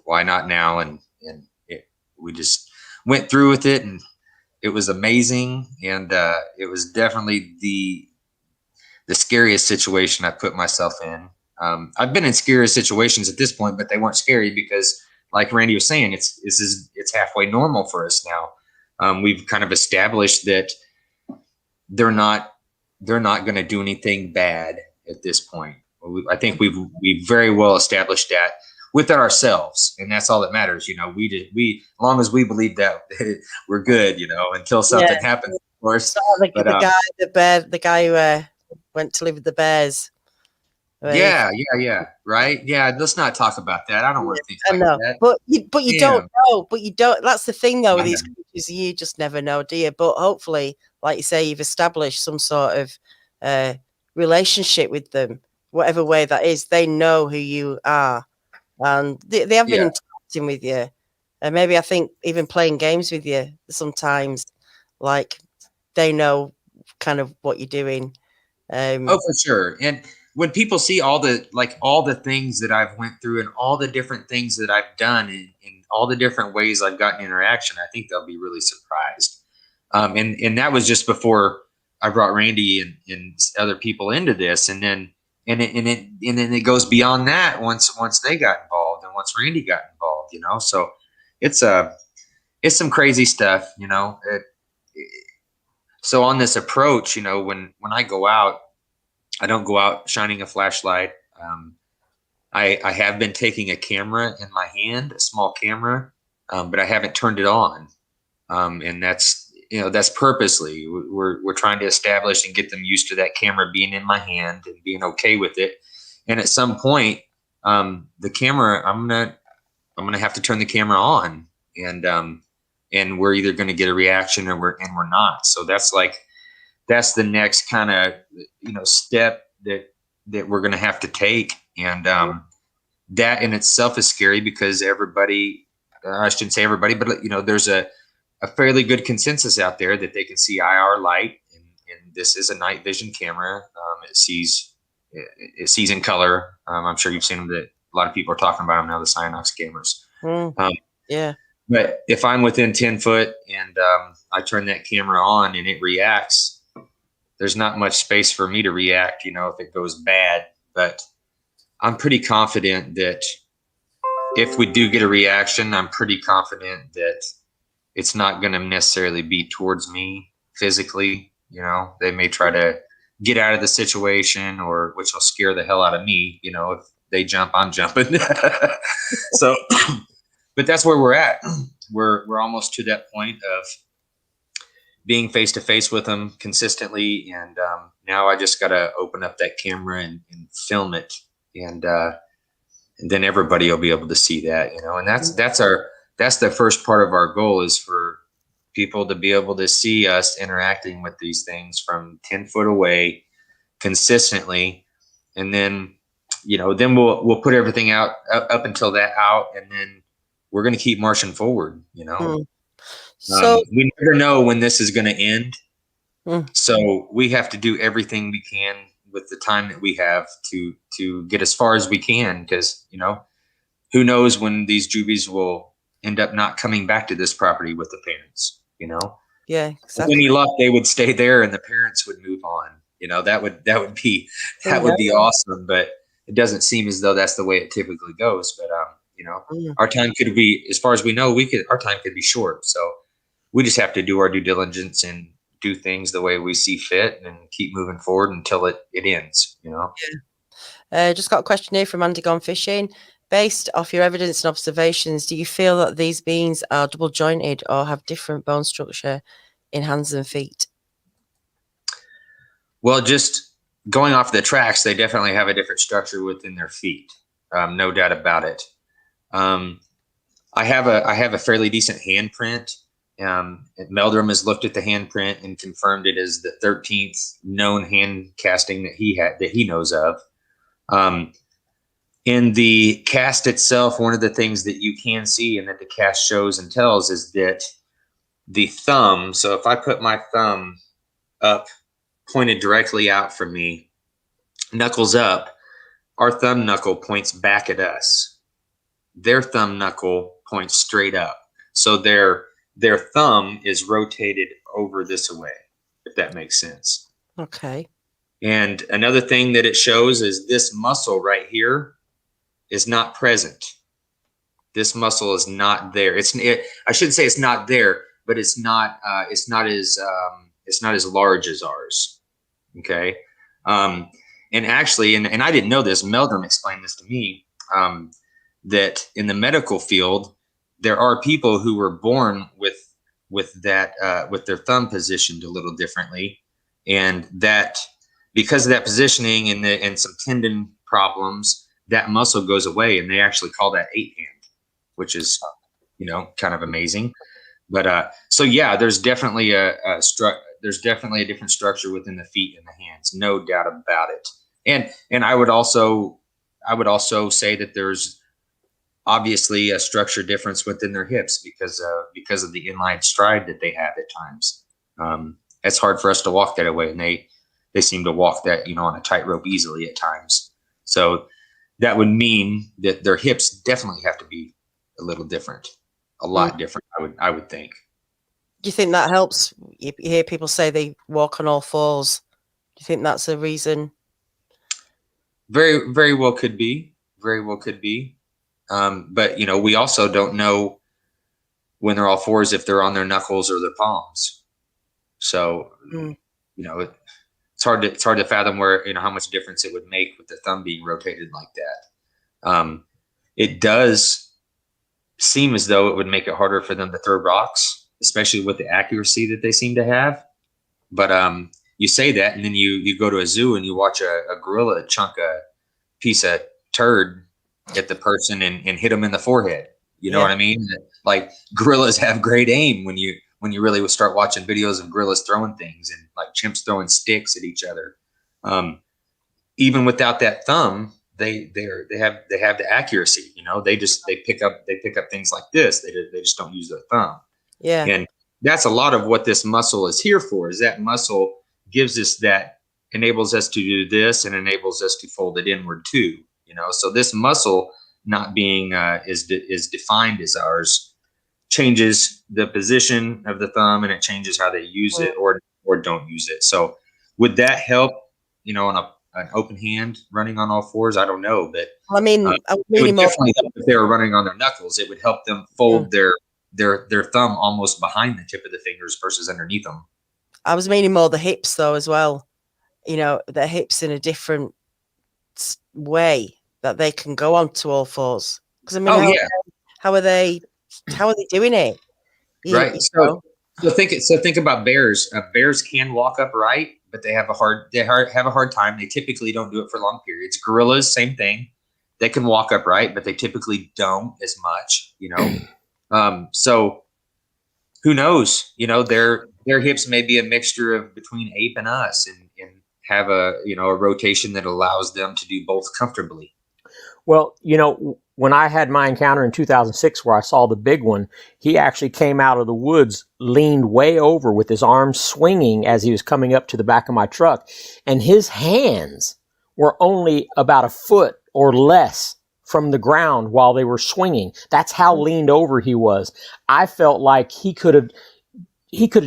S2: Why not now? And we just went through with it, and it was amazing. And it was definitely the scariest situation I put myself in. I've been in scary situations at this point, but they weren't scary because, like Randy was saying, it's halfway normal for us now. We've kind of established that they're not going to do anything bad at this point. I think we've very well established that within ourselves, and that's all that matters. You know, as long as we believe that we're good, you know, until something happens, of course.
S1: So the guy who went to live with the bears.
S2: Yeah, right. Yeah, let's not talk about that. I don't want to think like that.
S1: But you don't know. But you don't. That's the thing, though, with these creatures, you just never know, do you? But hopefully, like you say, you've established some sort of relationship with them, whatever way that is. They know who you are, and they have been interacting with you. And maybe I think even playing games with you sometimes, like they know kind of what you're doing.
S2: Oh, for sure. And when people see all the things that I've went through and all the different things that I've done and all the different ways I've gotten interaction, I think they'll be really surprised. And that was just before I brought Randy and other people into this. And then it goes beyond that once they got involved and once Randy got involved, you know. So it's some crazy stuff, you know. So on this approach, you know, when I go out, I don't go out shining a flashlight. I have been taking a camera in my hand, a small camera, but I haven't turned it on. And that's purposely. We're trying to establish and get them used to that camera being in my hand and being okay with it. And at some point, the camera, I'm gonna have to turn the camera on, and we're either going to get a reaction or we're not. So that's the next kind of, you know, step that we're going to have to take. And that in itself is scary because everybody, I shouldn't say everybody, but, you know, there's a fairly good consensus out there that they can see IR light, and this is a night vision camera. it sees in color. I'm sure you've seen them. That a lot of people are talking about them now, the Cyanox cameras.
S1: Yeah.
S2: But if I'm within 10 foot and I turn that camera on and it reacts, there's not much space for me to react, if it goes bad. But I'm pretty confident that if we do get a reaction, I'm pretty confident that it's not going to necessarily be towards me physically. They may try to get out of the situation, which will scare the hell out of me. If they jump, I'm jumping. So, but that's where we're at. We're almost to that point of being face to face with them consistently. And now I just got to open up that camera and film it. And then everybody will be able to see that, and that's the first part of our goal, is for people to be able to see us interacting with these things from 10 foot away consistently. And then, then we'll put everything out up until that out. And then we're going to keep marching forward,
S1: So
S2: we never know when this is going to end. So we have to do everything we can with the time that we have to get as far as we can, because, who knows when these juvies will end up not coming back to this property with the parents,
S1: Yeah,
S2: With
S1: exactly.
S2: any luck, they would stay there and the parents would move on. That would be awesome, but it doesn't seem as though that's the way it typically goes. But our time could be, as far as we know, our time could be short. So we just have to do our due diligence and do things the way we see fit and keep moving forward until it ends.
S1: Just got a question here from Andy Gone Fishing. Based off your evidence and observations, do you feel that these beings are double jointed or have different bone structure in hands and feet?
S2: Well, just going off the tracks, they definitely have a different structure within their feet. No doubt about it. I have a fairly decent handprint. Meldrum has looked at the handprint and confirmed it is the 13th known hand casting that he knows of. In the cast itself, one of the things that you can see and that the cast shows and tells is that the thumb, so if I put my thumb up, pointed directly out from me, knuckles up, our thumb knuckle points back at us. Their thumb knuckle points straight up. So their thumb is rotated over this way, if that makes sense.
S1: Okay. And
S2: another thing that it shows is this muscle right here is not present. This muscle is not there. I shouldn't say it's not there, but it's not as large as ours. Okay. And actually, and I didn't know this, Meldrum explained this to me, that in the medical field, there are people who were born with their thumb positioned a little differently, and that because of that positioning and some tendon problems, that muscle goes away, and they actually call that 8-hand, which is kind of amazing. But so yeah, there's definitely a different structure within the feet and the hands, no doubt about it. And I would also say that there's obviously a structure difference within their hips because of the inline stride that they have at times. It's hard for us to walk that way, and they seem to walk that on a tightrope easily at times. So that would mean that their hips definitely have to be a little different, a lot different. I would think.
S1: Do you think that helps? You hear people say they walk on all fours. Do you think that's a reason?
S2: Very, very well could be. Very well could be. But we also don't know when they're all fours if they're on their knuckles or their palms. So it's hard to fathom where how much difference it would make with the thumb being rotated like that. It does seem as though it would make it harder for them to throw rocks, especially with the accuracy that they seem to have. But you say that, and then you go to a zoo and you watch a gorilla chunk a piece of turd at the person and hit them in the forehead. You know what I mean? Like, gorillas have great aim when you really would start watching videos of gorillas throwing things, and like chimps throwing sticks at each other. Even without that thumb, they have the accuracy. They pick up things like this. They just don't use their thumb. Yeah. And that's a lot of what this muscle is here for, is that muscle gives us that enables us to do this and enables us to fold it inward too. So this muscle not being is defined as ours changes the position of the thumb, and it changes how they use it or don't use it. So would that help, on an open hand running on all fours? I don't know, but
S1: I mean,
S2: it would definitely help if they were running on their knuckles. It would help them fold their thumb almost behind the tip of the fingers versus underneath them.
S1: I was meaning more the hips though as well. The hips in a different way that they can go on to all fours. Because I mean, how are they doing it?
S2: Right. So think about bears. Bears can walk upright, but they have a hard time. They typically don't do it for long periods. Gorillas, same thing. They can walk upright, but they typically don't as much. So who knows? Their hips may be a mixture of between ape and us, and have a rotation that allows them to do both comfortably.
S3: Well, when I had my encounter in 2006 where I saw the big one, he actually came out of the woods, leaned way over with his arms swinging as he was coming up to the back of my truck. And his hands were only about a foot or less from the ground while they were swinging. That's how leaned over he was. I felt like he could have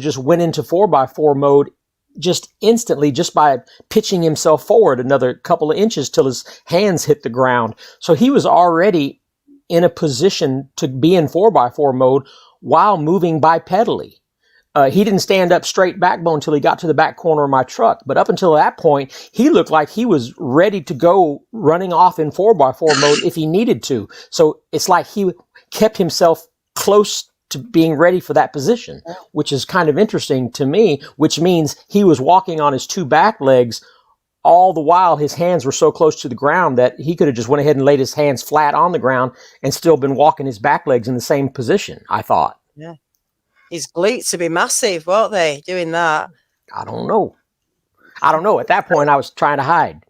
S3: just went into 4x4 mode just instantly, just by pitching himself forward another couple of inches till his hands hit the ground. So he was already in a position to be in 4x4 mode while moving bipedally. He didn't stand up straight backbone until he got to the back corner of my truck. But up until that point, he looked like he was ready to go running off in 4x4 mode if he needed to. So it's like he kept himself close to being ready for that position, which is kind of interesting to me, which means he was walking on his two back legs all the while his hands were so close to the ground that he could have just went ahead and laid his hands flat on the ground and still been walking his back legs in the same position, I thought.
S1: Yeah. His glutes would be massive, won't they, doing that?
S3: I don't know. At that point, I was trying to hide.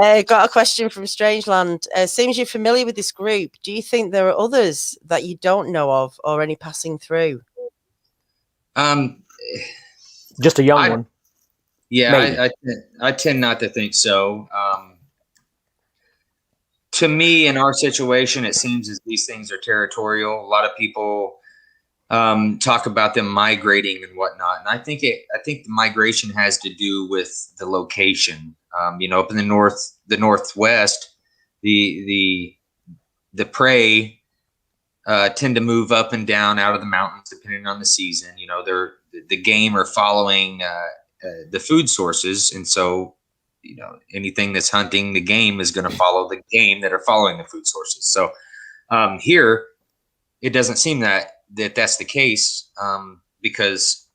S1: Yeah, got a question from Strangeland. Seems you're familiar with this group. Do you think there are others that you don't know of, or any passing through?
S3: Just a young one.
S2: Yeah, I tend not to think so. To me, in our situation, it seems as these things are territorial. A lot of people talk about them migrating and whatnot, and I think the migration has to do with the location. Up in the northwest, the prey tend to move up and down out of the mountains depending on the season. The game are following the food sources, and so anything that's hunting the game is going to follow the game that are following the food sources. So here, it doesn't seem that's the case, because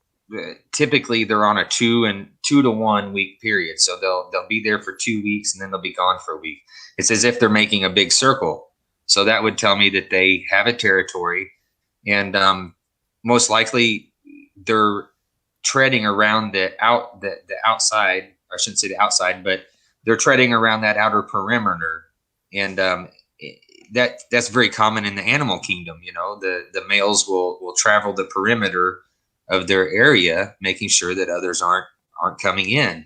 S2: typically they're on a 2 to 1 week period. So they'll be there for 2 weeks and then they'll be gone for a week. It's as if they're making a big circle. So that would tell me that they have a territory, and most likely they're treading around the outside. I shouldn't say the outside, but they're treading around that outer perimeter, and that's very common in the animal kingdom. The males will travel the perimeter of their area, making sure that others aren't coming in.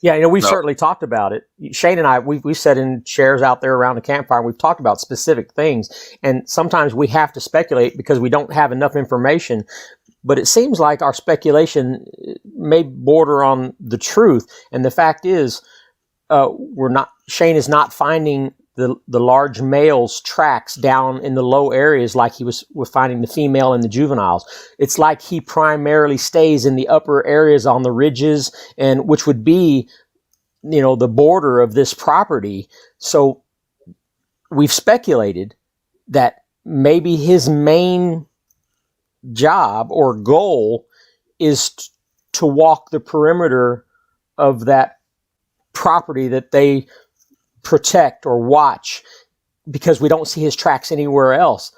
S3: Yeah, we've certainly talked about it. Shane and I, we sat in chairs out there around the campfire. We've talked about specific things, and sometimes we have to speculate because we don't have enough information. But it seems like our speculation may border on the truth. And the fact is, Shane is not finding the large male's tracks down in the low areas like he was finding the female and the juveniles. It's like he primarily stays in the upper areas on the ridges, and which would be, the border of this property. So we've speculated that maybe his main job or goal is to walk the perimeter of that property that they protect or watch, because we don't see his tracks anywhere else.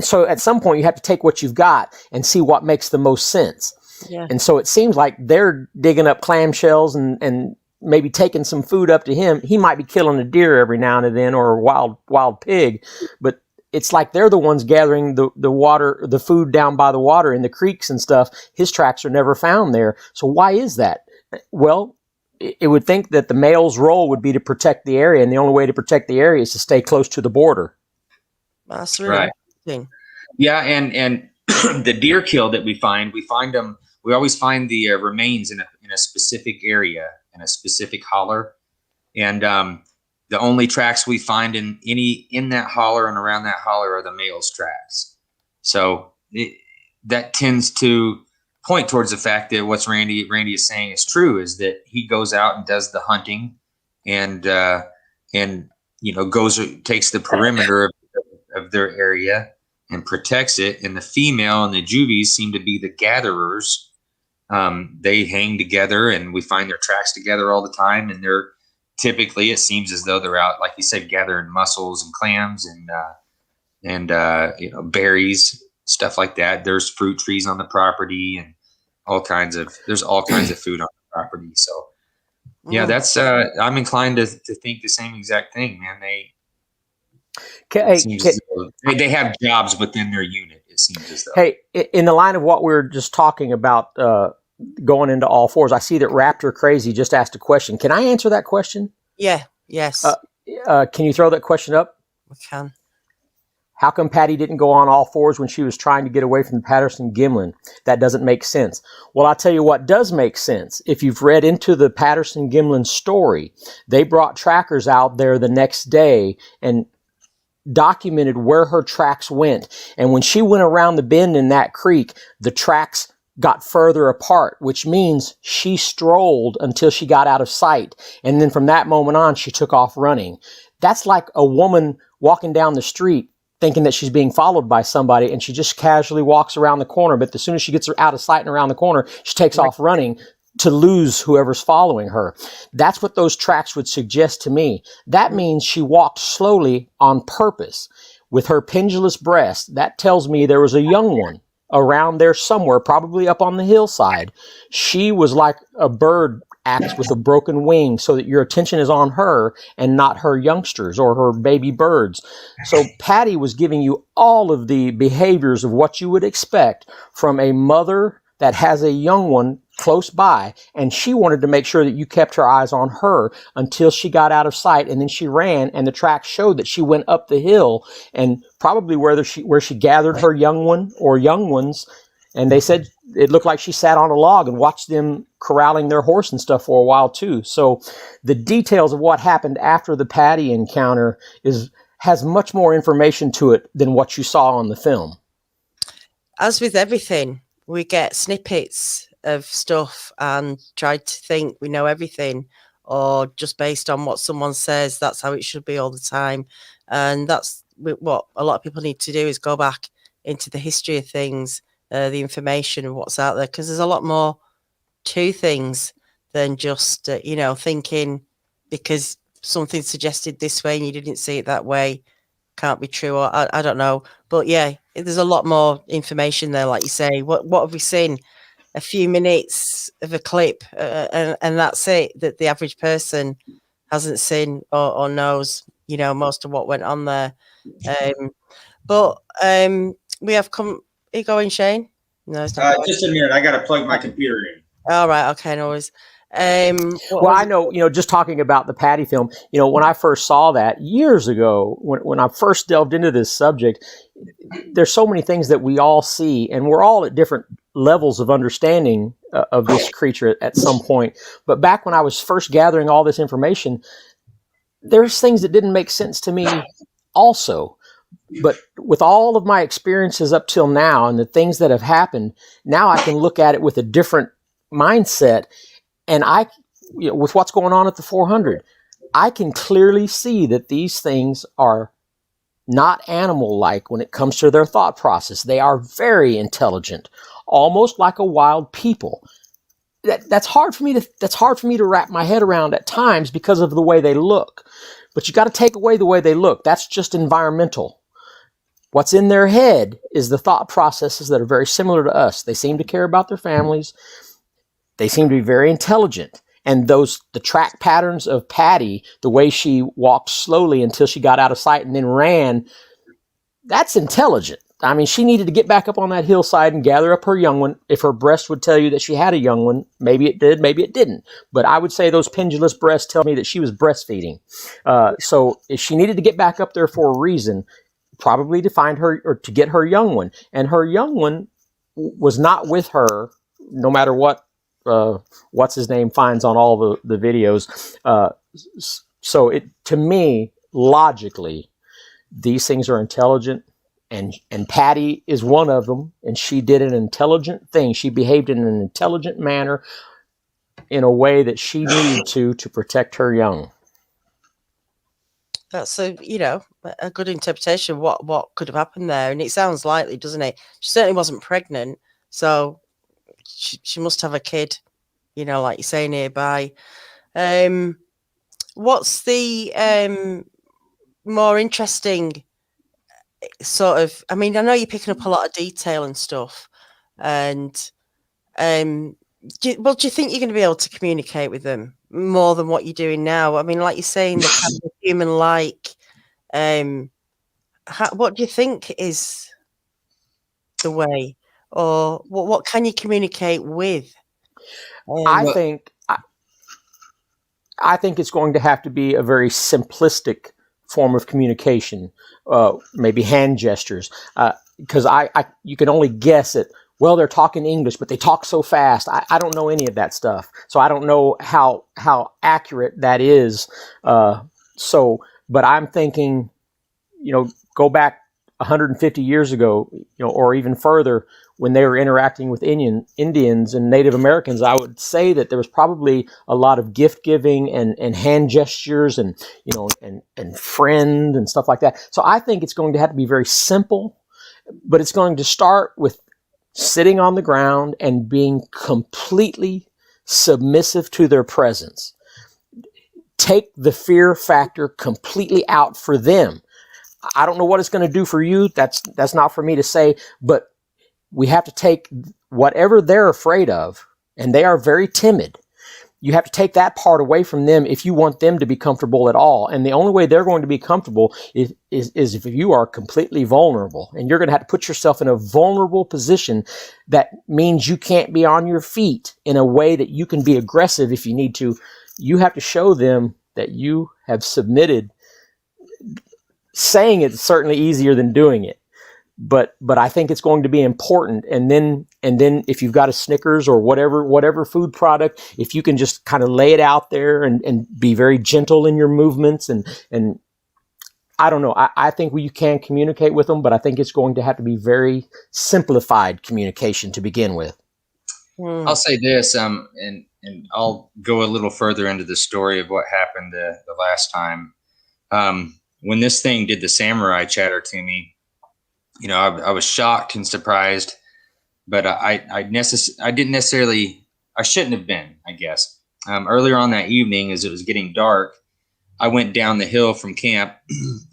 S3: So at some point you have to take what you've got and see what makes the most sense. Yeah. And so it seems like they're digging up clamshells and maybe taking some food up to him. He might be killing a deer every now and then or a wild pig, but it's like they're the ones gathering the water, the food down by the water in the creeks and stuff. His tracks are never found there. So why is that? Well, it would think that the male's role would be to protect the area, and the only way to protect the area is to stay close to the border.
S1: That's really interesting.
S2: Yeah, and the deer kill that we find them. We always find the remains in a specific area, in a specific holler, and the only tracks we find in that holler and around that holler are the male's tracks. So that tends to point towards the fact that what's Randy is saying is true, is that he goes out and does the hunting, and takes the perimeter of their area and protects it. And the female and the juvies seem to be the gatherers. They hang together, and we find their tracks together all the time. And they're typically, it seems as though they're out, like you said, gathering mussels and clams and berries, stuff like that. There's fruit trees on the property, and there's all kinds of food on the property. So yeah, that's I'm inclined to think the same exact thing, man. They have jobs within their unit, it seems as though.
S3: Hey, in the line of what we were just talking about, going into all fours, I see that Raptor Crazy just asked a question. Can I answer that question?
S1: Yeah. Yes.
S3: Can you throw that question up?
S1: We can.
S3: How come Patty didn't go on all fours when she was trying to get away from the Patterson-Gimlin? That doesn't make sense. Well, I'll tell you what does make sense. If you've read into the Patterson-Gimlin story, they brought trackers out there the next day and documented where her tracks went. And when she went around the bend in that creek, the tracks got further apart, which means she strolled until she got out of sight. And then from that moment on, she took off running. That's like a woman walking down the street thinking that she's being followed by somebody, and she just casually walks around the corner. But as soon as she gets out of sight and around the corner, she takes off running to lose whoever's following her. That's what those tracks would suggest to me. That means she walked slowly on purpose with her pendulous breast. That tells me there was a young one around there somewhere, probably up on the hillside. She was like a bird acts with a broken wing, so that your attention is on her and not her youngsters or her baby birds. So Patty was giving you all of the behaviors of what you would expect from a mother that has a young one close by, and she wanted to make sure that you kept her eyes on her until she got out of sight, and then she ran, and the tracks showed that she went up the hill, and probably where she gathered her young one or young ones. And they said it looked like she sat on a log and watched them corralling their horse and stuff for a while too. So the details of what happened after the Patty encounter has much more information to it than what you saw on the film.
S1: As with everything, we get snippets of stuff and try to think we know everything, or just based on what someone says, that's how it should be all the time. And that's what a lot of people need to do, is go back into the history of things, the information of what's out there, because there's a lot more to things than just thinking because something suggested this way and you didn't see it that way can't be true, or I don't know. But yeah, there's a lot more information there, like you say. What have we seen? A few minutes of a clip, and that's it, that the average person hasn't seen or knows most of what went on there. But we have come. Are you going, Shane? No, it's not.
S2: Just a minute. I got to plug my computer in.
S1: All right. Okay. No worries.
S3: Well, I know, just talking about the Patty film, when I first saw that years ago, when I first delved into this subject, there's so many things that we all see, and we're all at different levels of understanding of this creature at some point. But back when I was first gathering all this information, there's things that didn't make sense to me also. But with all of my experiences up till now and the things that have happened, now I can look at it with a different mindset. And with what's going on at the 400, I can clearly see that these things are not animal-like when it comes to their thought process. They are very intelligent, almost like a wild people. That's hard for me to wrap my head around at times because of the way they look. But you got to take away the way they look. That's just environmental. What's in their head is the thought processes that are very similar to us. They seem to care about their families. They seem to be very intelligent. And the track patterns of Patty, the way she walked slowly until she got out of sight and then ran, that's intelligent. I mean, she needed to get back up on that hillside and gather up her young one. If her breast would tell you that she had a young one, maybe it did, maybe it didn't. But I would say those pendulous breasts tell me that she was breastfeeding. So if she needed to get back up there for a reason, probably to find her or to get her young one. And her young one was not with her, no matter what, what's his name finds on all the videos. So it, to me, logically, these things are intelligent. And Patty is one of them, and she did an intelligent thing. She behaved in an intelligent manner in a way that she needed to protect her young.
S1: That's a a good interpretation of what could have happened there, and it sounds likely, doesn't it? She certainly wasn't pregnant, so she must have a kid, like you're saying, nearby. What's the more interesting sort of? I mean, I know you're picking up a lot of detail and stuff, and do you think you're going to be able to communicate with them more than what you're doing now? I mean, like you're saying, the kind of human-like. What do you think is the way, or what can you communicate with?
S3: I think it's going to have to be a very simplistic form of communication, maybe hand gestures, because you can only guess it. Well, they're talking English, but they talk so fast. I don't know any of that stuff, so I don't know how accurate that is. But I'm thinking, go back 150 years ago, or even further, when they were interacting with Indians and Native Americans. I would say that there was probably a lot of gift giving and hand gestures and friend and stuff like that. So I think it's going to have to be very simple, but it's going to start with sitting on the ground and being completely submissive to their presence. Take the fear factor completely out for them. I don't know what it's going to do for you. That's not for me to say, but we have to take whatever they're afraid of, and they are very timid. You have to take that part away from them if you want them to be comfortable at all. And the only way they're going to be comfortable is if you are completely vulnerable. And you're going to have to put yourself in a vulnerable position. That means you can't be on your feet in a way that you can be aggressive if you need to. You have to show them that you have submitted. Saying it's certainly easier than doing it. But I think it's going to be important. And then if you've got a Snickers or whatever food product, if you can just kind of lay it out there and be very gentle in your movements and I don't know. I think you can communicate with them, but I think it's going to have to be very simplified communication to begin with.
S2: I'll say this, and I'll go a little further into the story of what happened the last time. When this thing did the samurai chatter to me, I was shocked and surprised, but I didn't necessarily, I shouldn't have been, I guess. Earlier on that evening, as it was getting dark, I went down the hill from camp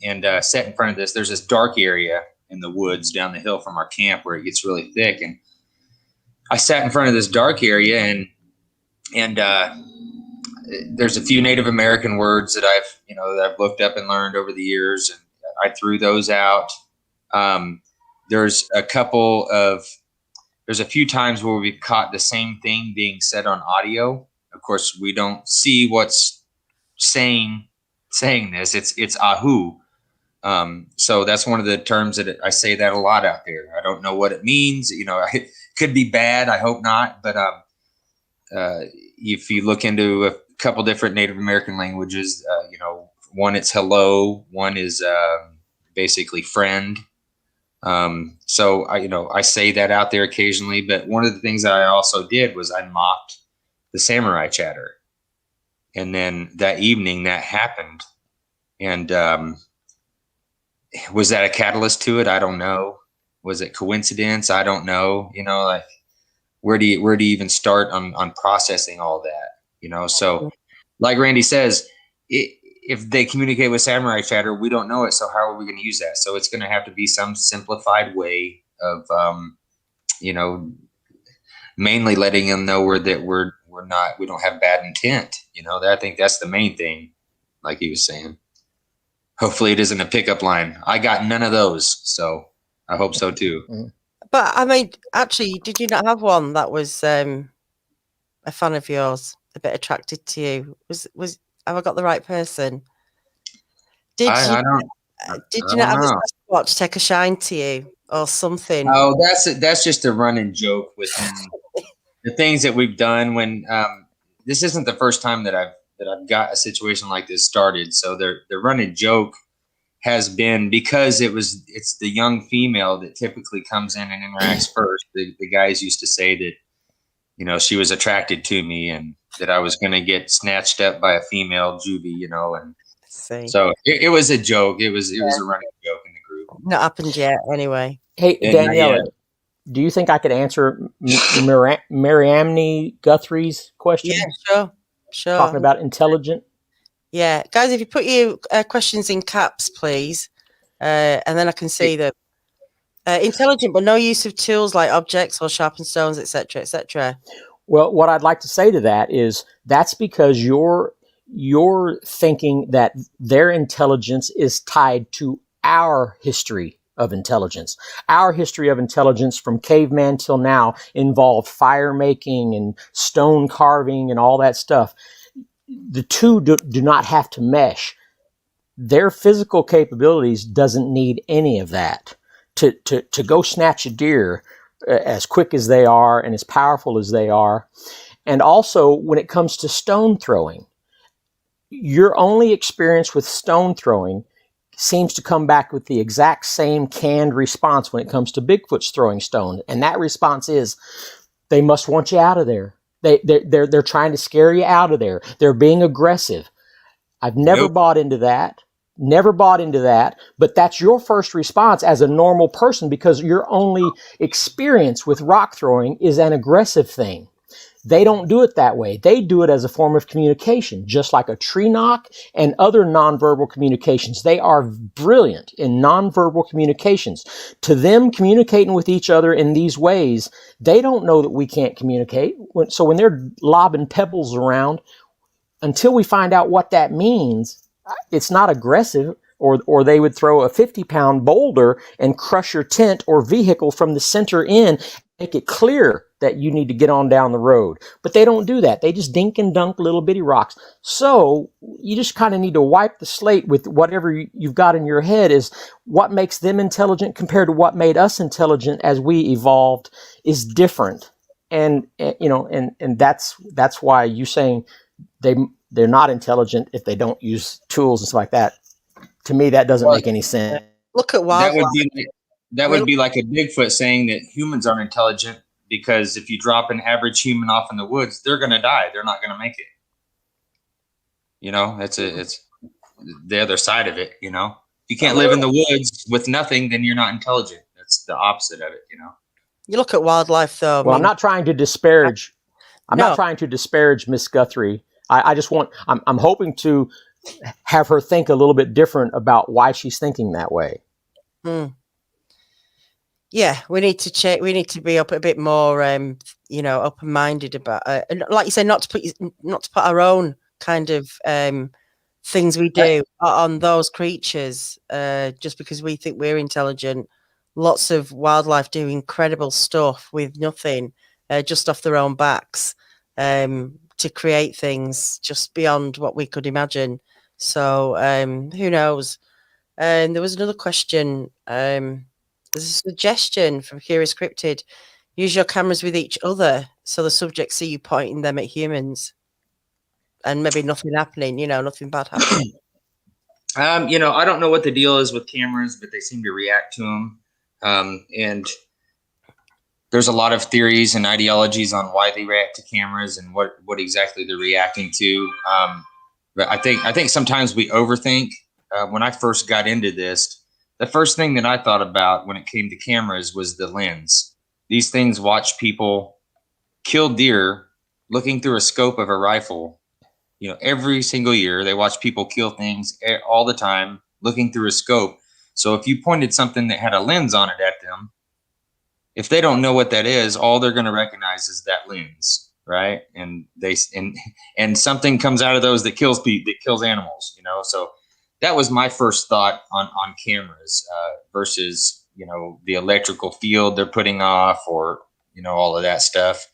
S2: and sat in front of this. There's this dark area in the woods down the hill from our camp where it gets really thick. And I sat in front of this dark area and there's a few Native American words that I've looked up and learned over the years, and I threw those out. There's a few times where we've caught the same thing being said on audio. Of course, we don't see what's saying this. It's ahu. So that's one of the terms that I say that a lot out there. I don't know what it means. It could be bad. I hope not. But if you look into a couple different Native American languages, one it's hello, one is basically friend. So I say that out there occasionally, but one of the things that I also did was I mocked the samurai chatter. And then that evening that happened. And was that a catalyst to it? I don't know. Was it coincidence? I don't know. Where do you even start on processing all that? So like Randy says, if they communicate with samurai chatter, we don't know it. So how are we going to use that? So it's going to have to be some simplified way of, mainly letting them know we don't have bad intent. I think that's the main thing, like he was saying. hopefully it isn't a pickup line. I got none of those, so I hope so too.
S1: But I mean, actually, did you not have one that was a fan of yours, a bit attracted to you? Was have I got the right person? Did
S2: I
S1: you
S2: don't
S1: not have
S2: know.
S1: a Sasquatch take a shine to you or something?
S2: Oh, that's just a running joke within the things that we've done. When this isn't the first time that I've got a situation like this started. So the running joke has been, because it's the young female that typically comes in and interacts first. The guys used to say that, you know, she was attracted to me and that I was going to get snatched up by a female juvie, you know, and so it was a joke. It was a running joke in the group.
S1: Not happened yet, anyway.
S3: Hey, Daniela, do you think I could answer Mariamne Guthrie's question?
S1: Yeah, sure.
S3: Talking about intelligent.
S1: Yeah, guys, if you put your questions in caps, please, and then I can see them. Intelligent, but no use of tools like objects or sharpened stones, etc., etc.
S3: Well, what I'd like to say to that is that's because you're thinking that their intelligence is tied to our history of intelligence. Our history of intelligence from caveman till now involved fire making and stone carving and all that stuff. The two do not have to mesh. Their physical capabilities doesn't need any of that. To go snatch a deer as quick as they are and as powerful as they are. And also when it comes to stone throwing, your only experience with stone throwing seems to come back with the exact same canned response when it comes to Bigfoot's throwing stone. And that response is, they must want you out of there. They're trying to scare you out of there. They're being aggressive. I've never bought into that. Never bought into that. But that's your first response as a normal person, because your only experience with rock throwing is an aggressive thing. They don't do it that way. They do it as a form of communication, just like a tree knock and other nonverbal communications. They are brilliant in nonverbal communications. To them, communicating with each other in these ways, they don't know that we can't communicate. So when they're lobbing pebbles around, until we find out what that means, it's not aggressive. Or they would throw a 50-pound boulder and crush your tent or vehicle from the center in, make it clear that you need to get on down the road. But they don't do that. They just dink and dunk little bitty rocks. So you just kind of need to wipe the slate with whatever you've got in your head is what makes them intelligent compared to what made us intelligent as we evolved is different. And you know, and that's why you saying they're not intelligent if they don't use tools and stuff like that. To me, that doesn't make any sense.
S1: Look at wildlife.
S2: That would be like a Bigfoot saying that humans aren't intelligent, because if you drop an average human off in the woods, they're going to die. They're not going to make it. You know, it's the other side of it. You know, if you can't live in the woods with nothing, then you're not intelligent. That's the opposite of it. You know.
S1: You look at wildlife, though.
S3: Well, I'm not trying to disparage. I'm not trying to disparage Miss Guthrie. I just want. I'm hoping to have her think a little bit different about why she's thinking that way.
S1: Yeah, we need to check. We need to be up a bit more, open-minded about, and like you say, not to put our own kind of things we do on those creatures, just because we think we're intelligent. Lots of wildlife do incredible stuff with nothing, just off their own backs, to create things just beyond what we could imagine. So who knows? And there was another question. There's a suggestion from Curious Cryptid. Use your cameras with each other so the subjects see you pointing them at humans. And maybe nothing happening, nothing bad happening.
S2: I don't know what the deal is with cameras, but they seem to react to them. And there's a lot of theories and ideologies on why they react to cameras and what exactly they're reacting to. But I think sometimes we overthink. When I first got into this, the first thing that I thought about when it came to cameras was the lens. These things watch people kill deer looking through a scope of a rifle. Every single year they watch people kill things all the time looking through a scope. So if you pointed something that had a lens on it at them, if they don't know what that is, all they're going to recognize is that lens, right? And something comes out of those that kills people, that kills animals. So that was my first thought on cameras versus, the electrical field they're putting off, or, all of that stuff.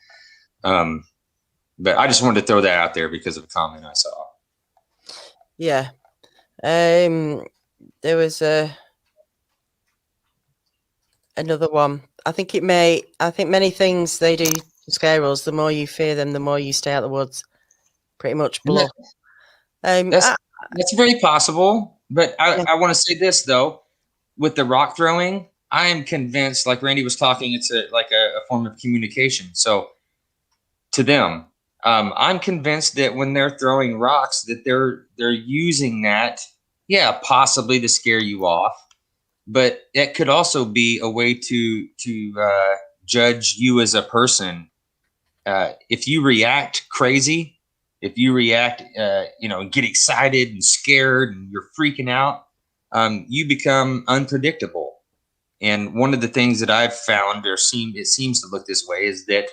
S2: But I just wanted to throw that out there because of a comment I saw.
S1: Yeah. There was another one. I think many things they do to scare us, the more you fear them, the more you stay out of the woods. Pretty much bluff.
S2: That's very possible. But I want to say this, though. With the rock throwing, I am convinced, like Randy was talking, it's like a form of communication. So to them, I'm convinced that when they're throwing rocks, that they're using that, possibly to scare you off. But it could also be a way to judge you as a person. If you react crazy, if you react, get excited and scared and you're freaking out, you become unpredictable. And one of the things that I've found, it seems to look this way, is that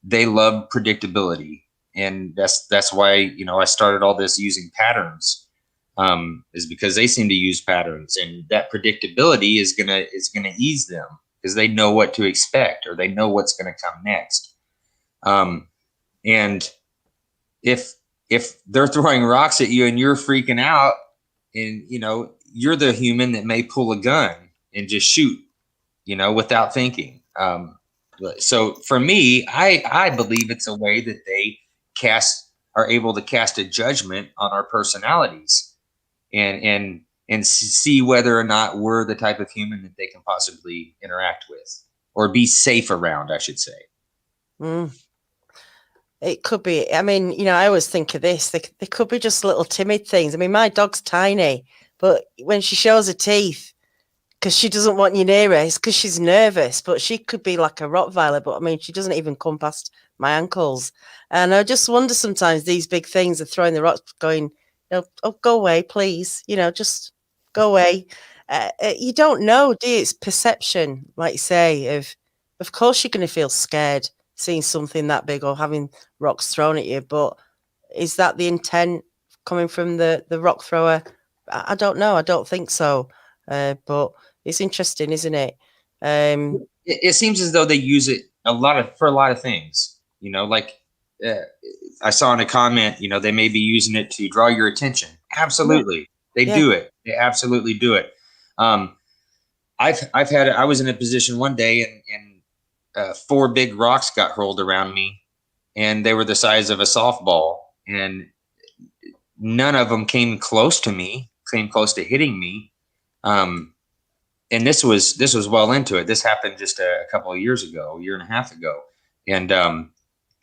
S2: they love predictability. And that's why, I started all this using patterns, is because they seem to use patterns, and that predictability is gonna ease them because they know what to expect, or they know what's gonna come next. And if they're throwing rocks at you and you're freaking out, and you're the human that may pull a gun and just shoot, without thinking. So for me, I believe it's a way that they are able to cast a judgment on our personalities, and see whether or not we're the type of human that they can possibly interact with or be safe around, I should say.
S1: It could be. I mean, I always think of this. They could be just little timid things. I mean, my dog's tiny, but when she shows her teeth, because she doesn't want you near her, it's because she's nervous. But she could be like a Rottweiler. But I mean, she doesn't even come past my ankles. And I just wonder sometimes these big things are throwing the rocks, going, oh, go away, please. Just go away. You don't know, do you? It's perception, like you say. Of course, you're going to feel scared seeing something that big or having rocks thrown at you. But is that the intent coming from the rock thrower? I don't know. I don't think so. But it's interesting, isn't it?
S2: It seems as though they use it for a lot of things. Like I saw in a comment, they may be using it to draw your attention. Absolutely, they do it. They absolutely do it. I was in a position one day, and 4 big rocks got hurled around me, and they were the size of a softball, and none of them came close to hitting me. And this was well into it. This happened just a couple of years ago, a year and a half ago. And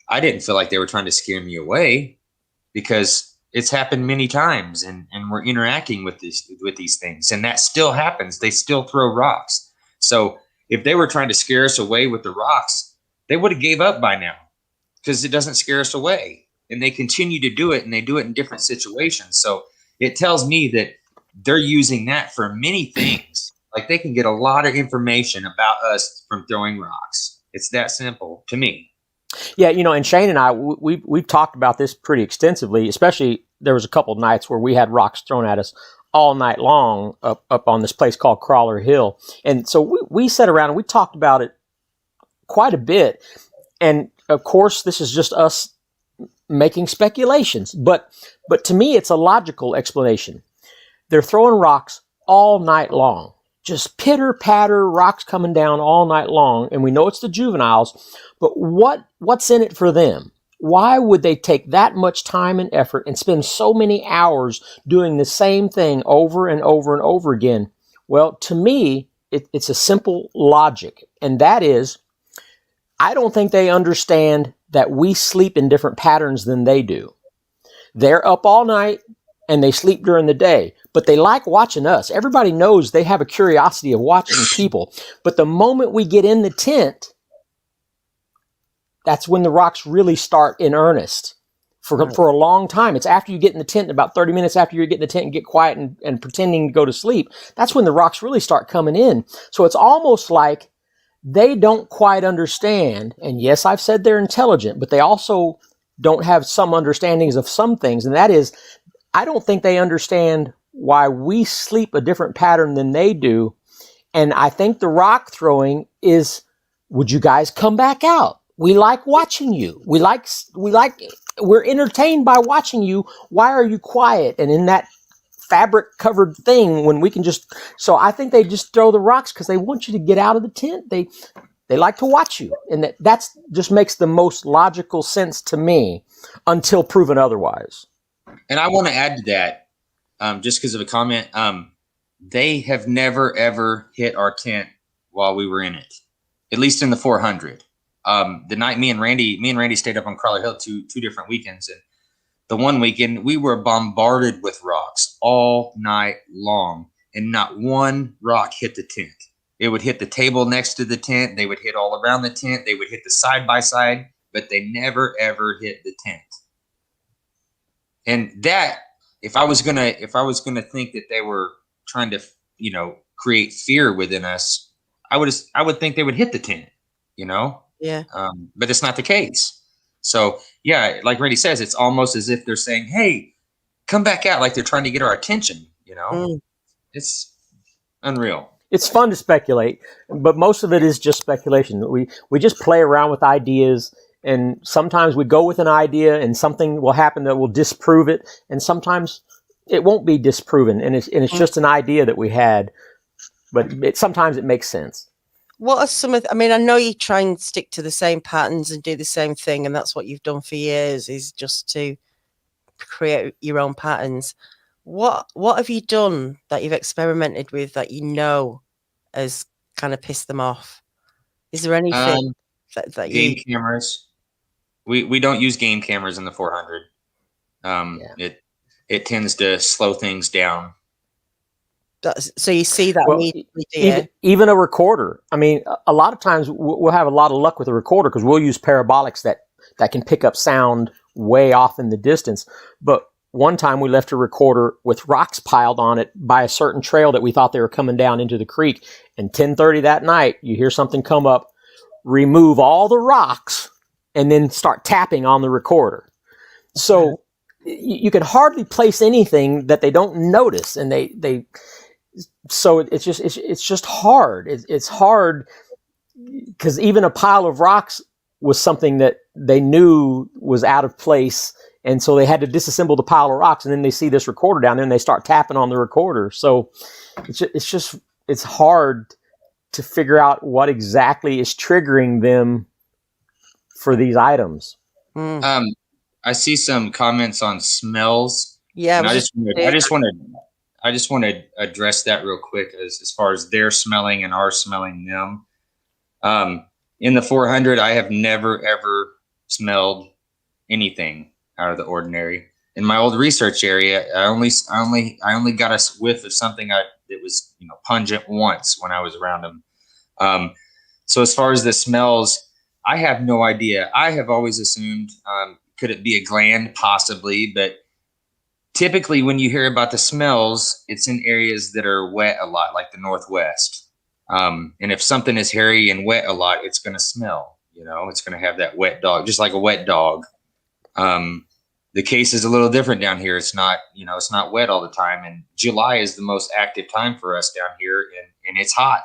S2: I didn't feel like they were trying to scare me away, because it's happened many times, and we're interacting with these things, and that still happens. They still throw rocks. So if they were trying to scare us away with the rocks, they would have gave up by now, because it doesn't scare us away. And they continue to do it, and they do it in different situations. So it tells me that they're using that for many things. Like, they can get a lot of information about us from throwing rocks. It's that simple to me.
S3: Yeah, and Shane and I, we've talked about this pretty extensively, especially there was a couple of nights where we had rocks thrown at us all night long up on this place called Crawler Hill. And so we sat around and we talked about it quite a bit. And of course, this is just us making speculations. But to me, it's a logical explanation. They're throwing rocks all night long. Just pitter patter, rocks coming down all night long. And we know it's the juveniles, but what's in it for them? Why would they take that much time and effort and spend so many hours doing the same thing over and over and over again? Well, to me, it's a simple logic. And that is, I don't think they understand that we sleep in different patterns than they do. They're up all night and they sleep during the day, but they like watching us. Everybody knows they have a curiosity of watching people. But the moment we get in the tent, that's when the rocks really start in earnest for a long time. It's after you get in the tent, about 30 minutes after you get in the tent and get quiet and pretending to go to sleep. That's when the rocks really start coming in. So it's almost like they don't quite understand. And yes, I've said they're intelligent, but they also don't have some understandings of some things. And that is, I don't think they understand why we sleep a different pattern than they do. And I think the rock throwing is, would you guys come back out? We like watching you. We're entertained by watching you. Why are you quiet? And in that fabric covered thing, when we can just, so I think they just throw the rocks because they want you to get out of the tent. They like to watch you. And that's just makes the most logical sense to me until proven otherwise.
S2: And I want to add to that, just because of a comment. They have never ever hit our tent while we were in it, at least in the 400. The night me and Randy stayed up on Crawler Hill two different weekends, and the one weekend we were bombarded with rocks all night long, and not one rock hit the tent. It would hit the table next to the tent. They would hit all around the tent. They would hit the side by side, but they never ever hit the tent. And that, if I was gonna think that they were trying to, create fear within us, I would think they would hit the tent,
S1: Yeah.
S2: But it's not the case. So yeah, like Randy says, it's almost as if they're saying, "Hey, come back out," like they're trying to get our attention. It's unreal.
S3: It's fun to speculate, but most of it is just speculation. We just play around with ideas, and sometimes we go with an idea and something will happen that will disprove it, and sometimes it won't be disproven, and it's just an idea that we had, but sometimes it makes sense.
S1: What are some of? I mean, I know you try and stick to the same patterns and do the same thing, and that's what you've done for years, is just to create your own patterns. What have you done that you've experimented with that has kind of pissed them off? Is there anything that
S2: game cameras? We don't use game cameras in the 400. It tends to slow things down.
S1: So you see that immediately, do you?
S3: Even a recorder. I mean, a lot of times we'll have a lot of luck with a recorder because we'll use parabolics that can pick up sound way off in the distance. But one time we left a recorder with rocks piled on it by a certain trail that we thought they were coming down into the creek. And 10:30 that night, you hear something come up, remove all the rocks, and then start tapping on the recorder. So you can hardly place anything that they don't notice, and so it's just hard. It's hard because even a pile of rocks was something that they knew was out of place, and so they had to disassemble the pile of rocks, and then they see this recorder down there, and they start tapping on the recorder. So it's hard to figure out what exactly is triggering them for these items.
S2: I see some comments on smells.
S1: Yeah,
S2: and I just want to address that real quick as far as their smelling and our smelling them. In the 400, I have never ever smelled anything out of the ordinary. In my old research area, I only got a whiff of something that was pungent once when I was around them. So as far as the smells, I have no idea. I have always assumed, could it be a gland? Possibly, but typically when you hear about the smells, it's in areas that are wet a lot, like the Northwest. And if something is hairy and wet a lot, it's going to smell. It's going to have that wet dog, just like a wet dog. The case is a little different down here. It's not, it's not wet all the time. And July is the most active time for us down here, and it's hot.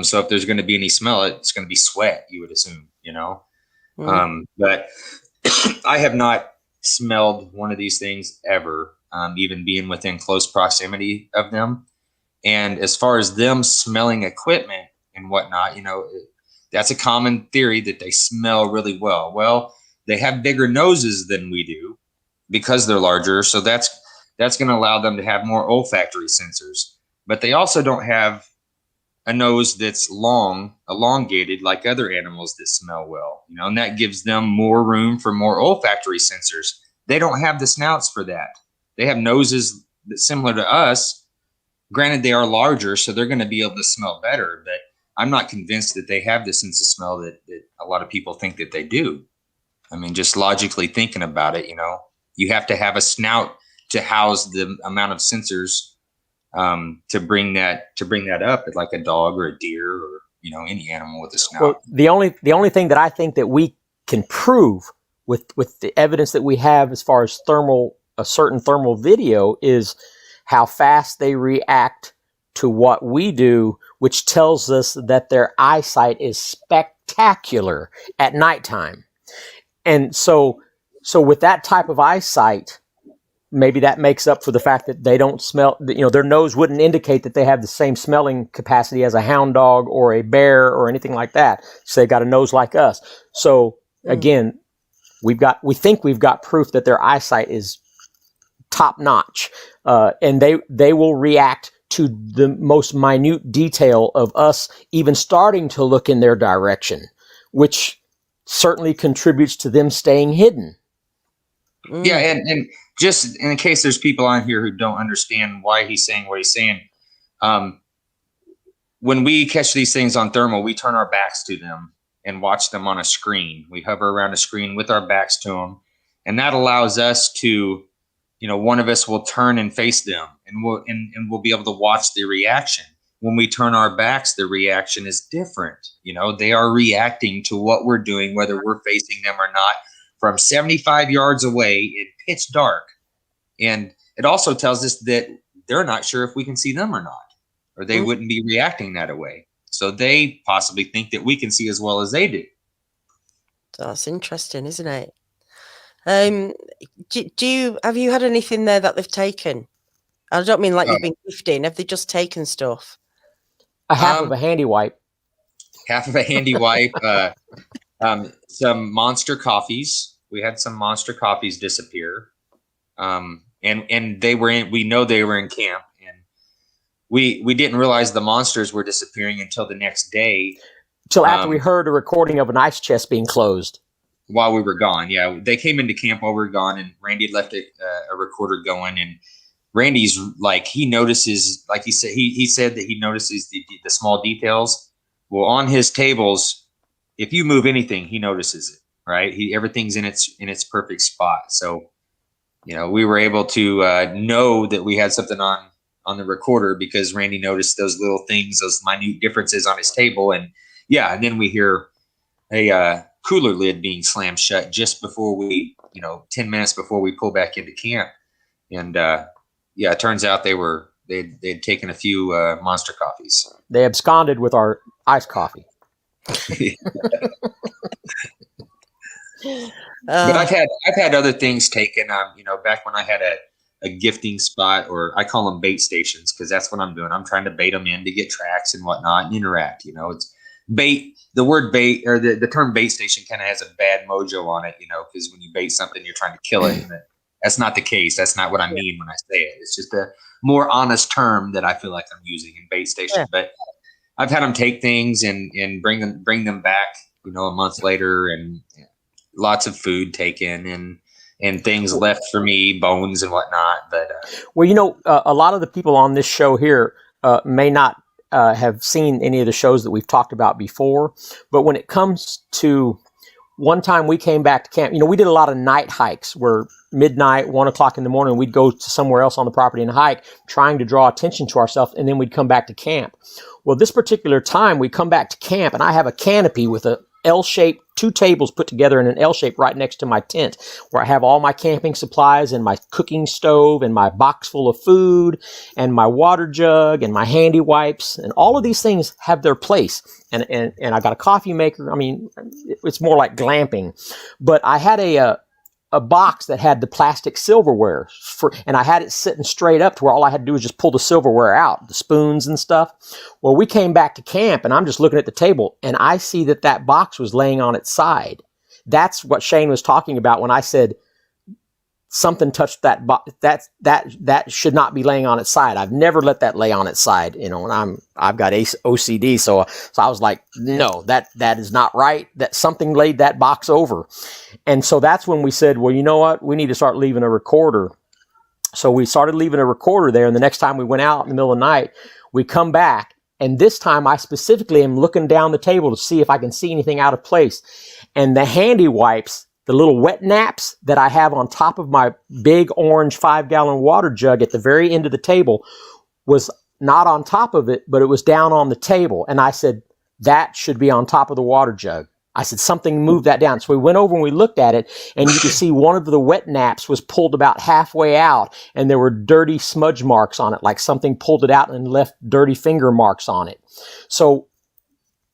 S2: So if there's going to be any smell, it's going to be sweat, you would assume, but I have not smelled one of these things ever, even being within close proximity of them. And as far as them smelling equipment and whatnot, that's a common theory that they smell really well. Well, they have bigger noses than we do because they're larger. So that's going to allow them to have more olfactory sensors, but they also don't have a nose that's elongated like other animals that smell well, and that gives them more room for more olfactory sensors. They don't have the snouts for that. They have noses that's similar to us. Granted, they are larger, so they're going to be able to smell better, but I'm not convinced that they have the sense of smell that a lot of people think that they do. I mean, just logically thinking about it, you have to have a snout to house the amount of sensors to bring that up, like a dog or a deer or any animal with a snout.
S3: Well, the only thing that I think that we can prove with the evidence that we have as far as a certain thermal video is how fast they react to what we do, which tells us that their eyesight is spectacular at nighttime. And so with that type of eyesight, maybe that makes up for the fact that they don't smell, their nose wouldn't indicate that they have the same smelling capacity as a hound dog or a bear or anything like that. So they got a nose like us. So again, we think we've got proof that their eyesight is top notch, and they will react to the most minute detail of us even starting to look in their direction, which certainly contributes to them staying hidden.
S2: Yeah, and just in case there's people on here who don't understand why he's saying what he's saying, when we catch these things on thermal, we turn our backs to them and watch them on a screen. We hover around a screen with our backs to them, and that allows us to, one of us will turn and face them, and we'll be able to watch the reaction. When we turn our backs, the reaction is different. They are reacting to what we're doing, whether we're facing them or not, from 75 yards away in pitch dark. And it also tells us that they're not sure if we can see them or not, or they wouldn't be reacting that way. So they possibly think that we can see as well as they do.
S1: That's interesting, isn't it? Have you had anything there that they've taken? I don't mean like you've been gifting. Have they just taken stuff?
S3: A half of a handy wipe.
S2: Half of a handy wipe. Some monster coffees. We had some monster coffees disappear. And they were in, we know they were in camp, and we didn't realize the monsters were disappearing until the next day.
S3: Till after we heard a recording of an ice chest being closed.
S2: While we were gone. Yeah. They came into camp while we were gone, and Randy left a recorder going, and Randy's like, he notices, like he said that he notices the small details. Well, on his tables, if you move anything, he notices it, right? Everything's in its perfect spot. So, we were able to know that we had something on the recorder because Randy noticed those little things, those minute differences on his table. And then we hear a cooler lid being slammed shut just before we, 10 minutes before we pull back into camp. And it turns out they'd taken a few monster coffees.
S3: They absconded with our iced coffee.
S2: But I've had other things taken. Back when I had a gifting spot, or I call them bait stations, because that's what I'm doing. I'm trying to bait them in to get tracks and whatnot and interact. It's bait. The word bait, or the term bait station, kind of has a bad mojo on it. Because when you bait something, you're trying to kill it. And that's not the case. That's not what I mean when I say it. It's just a more honest term that I feel like I'm using in bait station. Yeah. But I've had them take things and bring them back, a month later, and lots of food taken and things left for me, bones and whatnot. But
S3: a lot of the people on this show here may not have seen any of the shows that we've talked about before. But when it comes to one time we came back to camp, we did a lot of night hikes where midnight, 1 o'clock in the morning, we'd go to somewhere else on the property and hike, trying to draw attention to ourselves, and then we'd come back to camp. Well, this particular time we come back to camp, and I have a canopy with a L-shaped, 2 tables put together in an L shape right next to my tent, where I have all my camping supplies and my cooking stove and my box full of food and my water jug and my handy wipes, and all of these things have their place. And I got a coffee maker. I mean, it's more like glamping, but I had a box that had the plastic silverware and I had it sitting straight up to where all I had to do was just pull the silverware out, the spoons and stuff. Well, we came back to camp and I'm just looking at the table and I see that box was laying on its side. That's what Shane was talking about when I said something touched that box. That should not be laying on its side. I've never let that lay on its side, and I've got OCD. So I was like, no, that is not right. That something laid that box over. And so that's when we said, well, you know what? We need to start leaving a recorder. So we started leaving a recorder there. And the next time we went out in the middle of the night, we come back. And this time I specifically am looking down the table to see if I can see anything out of place. And the handy wipes, the little wet naps that I have on top of my big orange 5-gallon water jug at the very end of the table was not on top of it, but it was down on the table. And I said, that should be on top of the water jug. I said, something moved that down. So we went over and we looked at it, and you could see one of the wet naps was pulled about halfway out, and there were dirty smudge marks on it, like something pulled it out and left dirty finger marks on it. So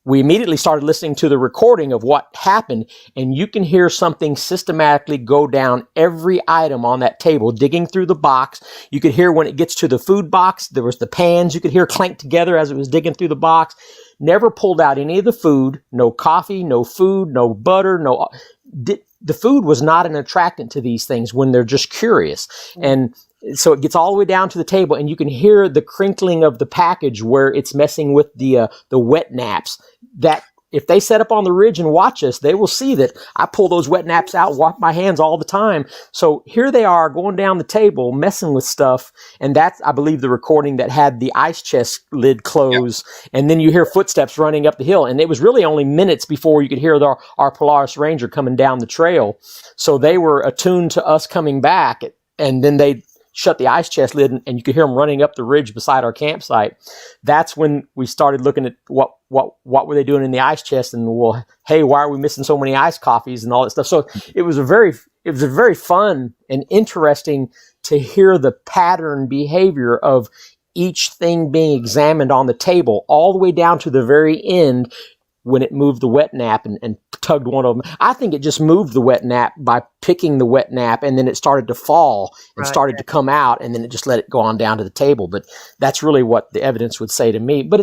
S3: we immediately started listening to the recording of what happened, and you can hear something systematically go down every item on that table, digging through the box. You could hear when it gets to the food box, there was the pans you could hear clank together as it was digging through the box. Never pulled out any of the food, no coffee, no food, no butter, no. The food was not an attractant to these things when they're just curious. And so it gets all the way down to the table, and you can hear the crinkling of the package where it's messing with the wet naps. That if they set up on the ridge and watch us, they will see that I pull those wet naps out, wipe my hands all the time. So here they are going down the table, messing with stuff. And that's, I believe, the recording that had the ice chest lid close. Yep. And then you hear footsteps running up the hill. And it was really only minutes before you could hear our Polaris Ranger coming down the trail. So they were attuned to us coming back. And then they shut the ice chest lid, and you could hear them running up the ridge beside our campsite. That's when we started looking at what were they doing in the ice chest, and well, hey, why are we missing so many iced coffees and all that stuff? So it was a very fun and interesting to hear the pattern behavior of each thing being examined on the table, all the way down to the very end when it moved the wet nap and tugged one of them. I think it just moved the wet nap by picking the wet nap, and then it started to fall and started to come out, and then it just let it go on down to the table. But that's really what the evidence would say to me. But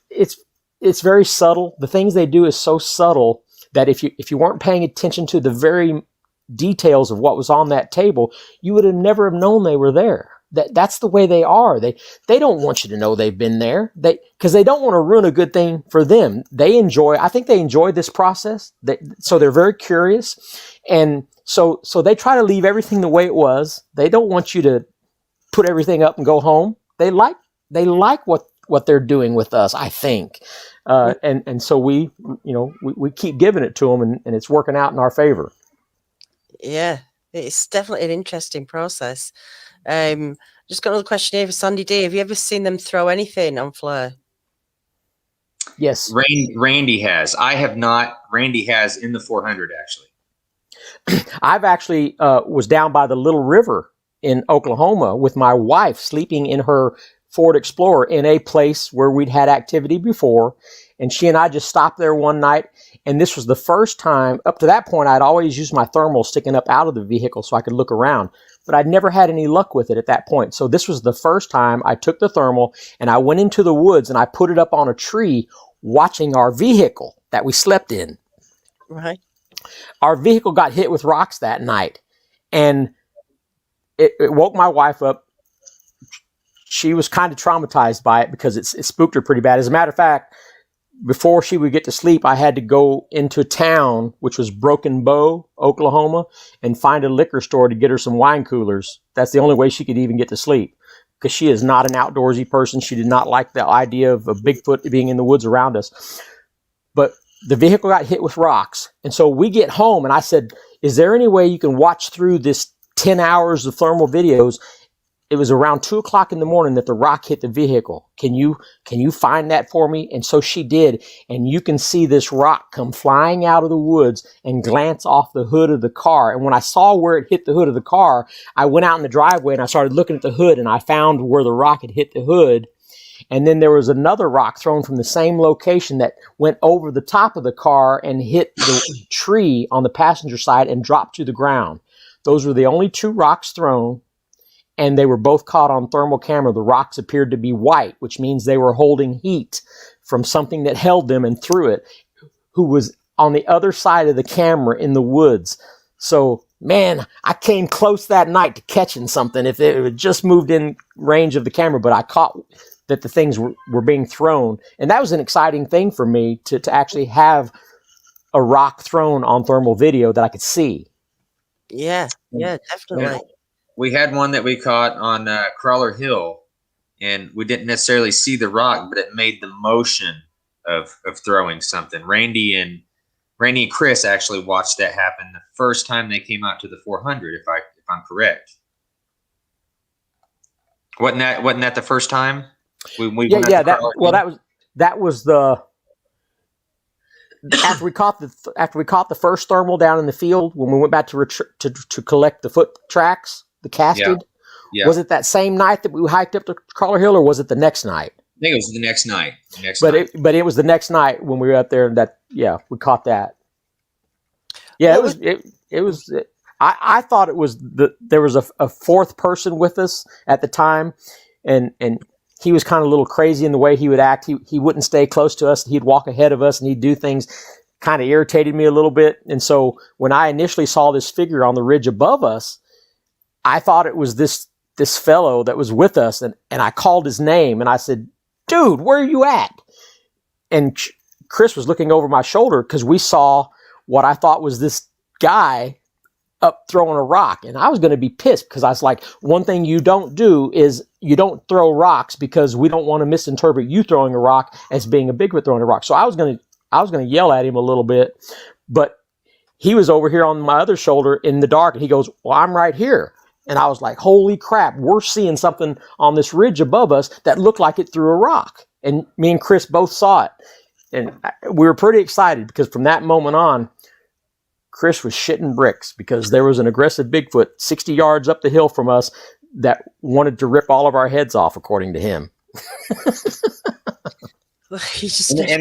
S3: it's very subtle. The things they do is so subtle that if you weren't paying attention to the very details of what was on that table, you would have never have known they were there. That's the way they are. They don't want you to know they've been there. Because they don't want to ruin a good thing for them. I think they enjoy this process. So they're very curious. And so they try to leave everything the way it was. They don't want you to put everything up and go home. They like what they're doing with us, I think. And so we keep giving it to them, and it's working out in our favor.
S1: Yeah, it's definitely an interesting process. Just got another question here for Sandy D. Have you ever seen them throw anything on flare?
S3: Yes.
S2: Randy has. I have not. Randy has in the 400, actually.
S3: I've actually was down by the Little River in Oklahoma with my wife, sleeping in her Ford Explorer in a place where we'd had activity before. And she and I just stopped there one night. And this was the first time. Up to that point, I'd always used my thermal sticking up out of the vehicle so I could look around. But I'd never had any luck with it at that point. So this was the first time I took the thermal and I went into the woods and I put it up on a tree watching our vehicle that we slept in.
S1: Right.
S3: Our vehicle got hit with rocks that night, and it woke my wife up. She was kind of traumatized by it because it spooked her pretty bad. As a matter of fact, before she would get to sleep, I had to go into town, which was Broken Bow, Oklahoma, and find a liquor store to get her some wine coolers. That's the only way she could even get to sleep, because she is not an outdoorsy person. She did not like the idea of a Bigfoot being in the woods around us. But the vehicle got hit with rocks. And so we get home, and I said, is there any way you can watch through this 10 hours of thermal videos? It was around 2:00 in the morning that the rock hit the vehicle. Can you find that for me? And so she did. And you can see this rock come flying out of the woods and glance off the hood of the car. And when I saw where it hit the hood of the car, I went out in the driveway and I started looking at the hood, and I found where the rock had hit the hood. And then there was another rock thrown from the same location that went over the top of the car and hit the tree on the passenger side and dropped to the ground. Those were the only two rocks thrown. And they were both caught on thermal camera. The rocks appeared to be white, which means they were holding heat from something that held them and threw it, who was on the other side of the camera in the woods. So, man, I came close that night to catching something if it had just moved in range of the camera, but I caught that the things were being thrown. And that was an exciting thing for me to actually have a rock thrown on thermal video that I could see.
S1: Yeah, definitely.
S2: Yeah. We had one that we caught on Crawler Hill, and we didn't necessarily see the rock, but it made the motion of throwing something. Randy and Chris actually watched that happen the first time they came out to the 400, if I'm correct. Wasn't that the first time? That was
S3: after we caught the first thermal down in the field, when we went back to collect the foot tracks, the casted, was it that same night that we hiked up to Crawler Hill, or was it the next night?
S2: I think it was the next night.
S3: But it was the next night when we were up there that we caught that. Yeah, it was. I thought it was there was a fourth person with us at the time, and he was kind of a little crazy in the way he would act. He wouldn't stay close to us. He'd walk ahead of us, and he'd do things kind of irritated me a little bit. And so when I initially saw this figure on the ridge above us, I thought it was this fellow that was with us, and I called his name, and I said, "Dude, where are you at?" And Chris was looking over my shoulder because we saw what I thought was this guy up throwing a rock, and I was going to be pissed because I was like, one thing you don't do is you don't throw rocks because we don't want to misinterpret you throwing a rock as being a Bigfoot throwing a rock. So I was going to yell at him a little bit, but he was over here on my other shoulder in the dark, and he goes, "Well, I'm right here." And I was like, holy crap, we're seeing something on this ridge above us that looked like it threw a rock. And me and Chris both saw it. And we were pretty excited because from that moment on, Chris was shitting bricks because there was an aggressive Bigfoot 60 yards up the hill from us that wanted to rip all of our heads off, according to him.
S2: and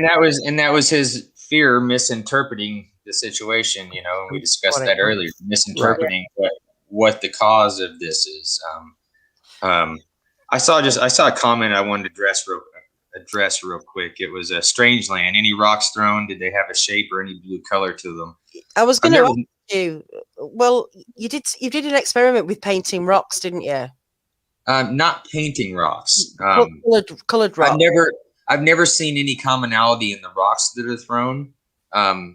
S2: that was his fear, misinterpreting the situation. You know, we discussed that earlier, misinterpreting what the cause of this is. I saw a comment I wanted to address real quick. It was a Strangeland. Any rocks thrown? Did they have a shape or any blue color to them?
S1: I was going to ask you. Well, you did an experiment with painting rocks, didn't you?
S2: Not painting rocks.
S1: Colored rocks.
S2: I've never seen any commonality in the rocks that are thrown.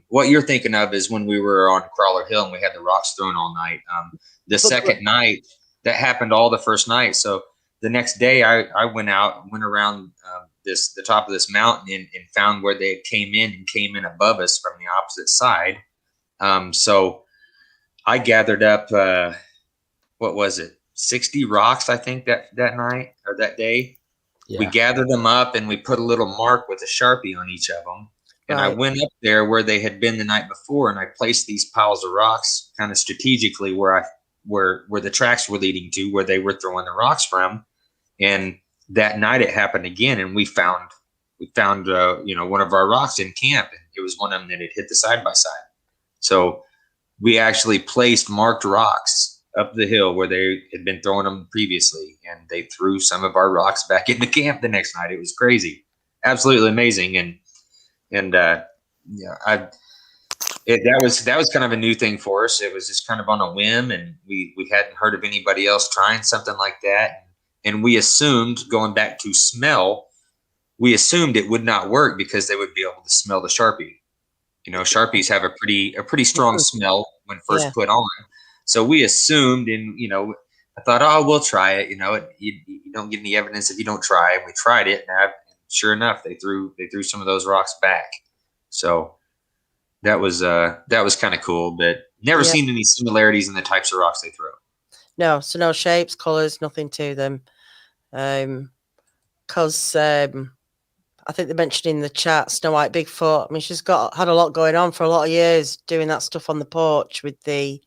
S2: What you're thinking of is when we were on Crawler Hill and we had the rocks thrown all night. The second night, that happened all the first night. So the next day I went around the top of this mountain and found where they came in above us from the opposite side. So I gathered up, what was it? 60 rocks, I think that night or that day. Yeah. We gathered them up and we put a little mark with a Sharpie on each of them. And I went up there where they had been the night before, and I placed these piles of rocks kind of strategically where the tracks were leading to, where they were throwing the rocks from. And that night it happened again, and we found one of our rocks in camp, and it was one of them that had hit the side by side. So we actually placed marked rocks up the hill where they had been throwing them previously, and they threw some of our rocks back into camp the next night. It was crazy, absolutely amazing, that was kind of a new thing for us. It was just kind of on a whim, and we hadn't heard of anybody else trying something like that. And we assumed, going back to smell, we assumed it would not work because they would be able to smell the Sharpie. You know, Sharpies have a pretty strong smell when first put on. So we assumed, and I thought, oh, we'll try it. You don't get any evidence if you don't try. And we tried it, and sure enough, they threw some of those rocks back. So that was kind of cool, but never seen any similarities in the types of rocks they throw. No,
S1: so no shapes, colors, nothing to them. Because I think they mentioned in the chat Snow White Bigfoot. I mean, she's had a lot going on for a lot of years, doing that stuff on the porch with the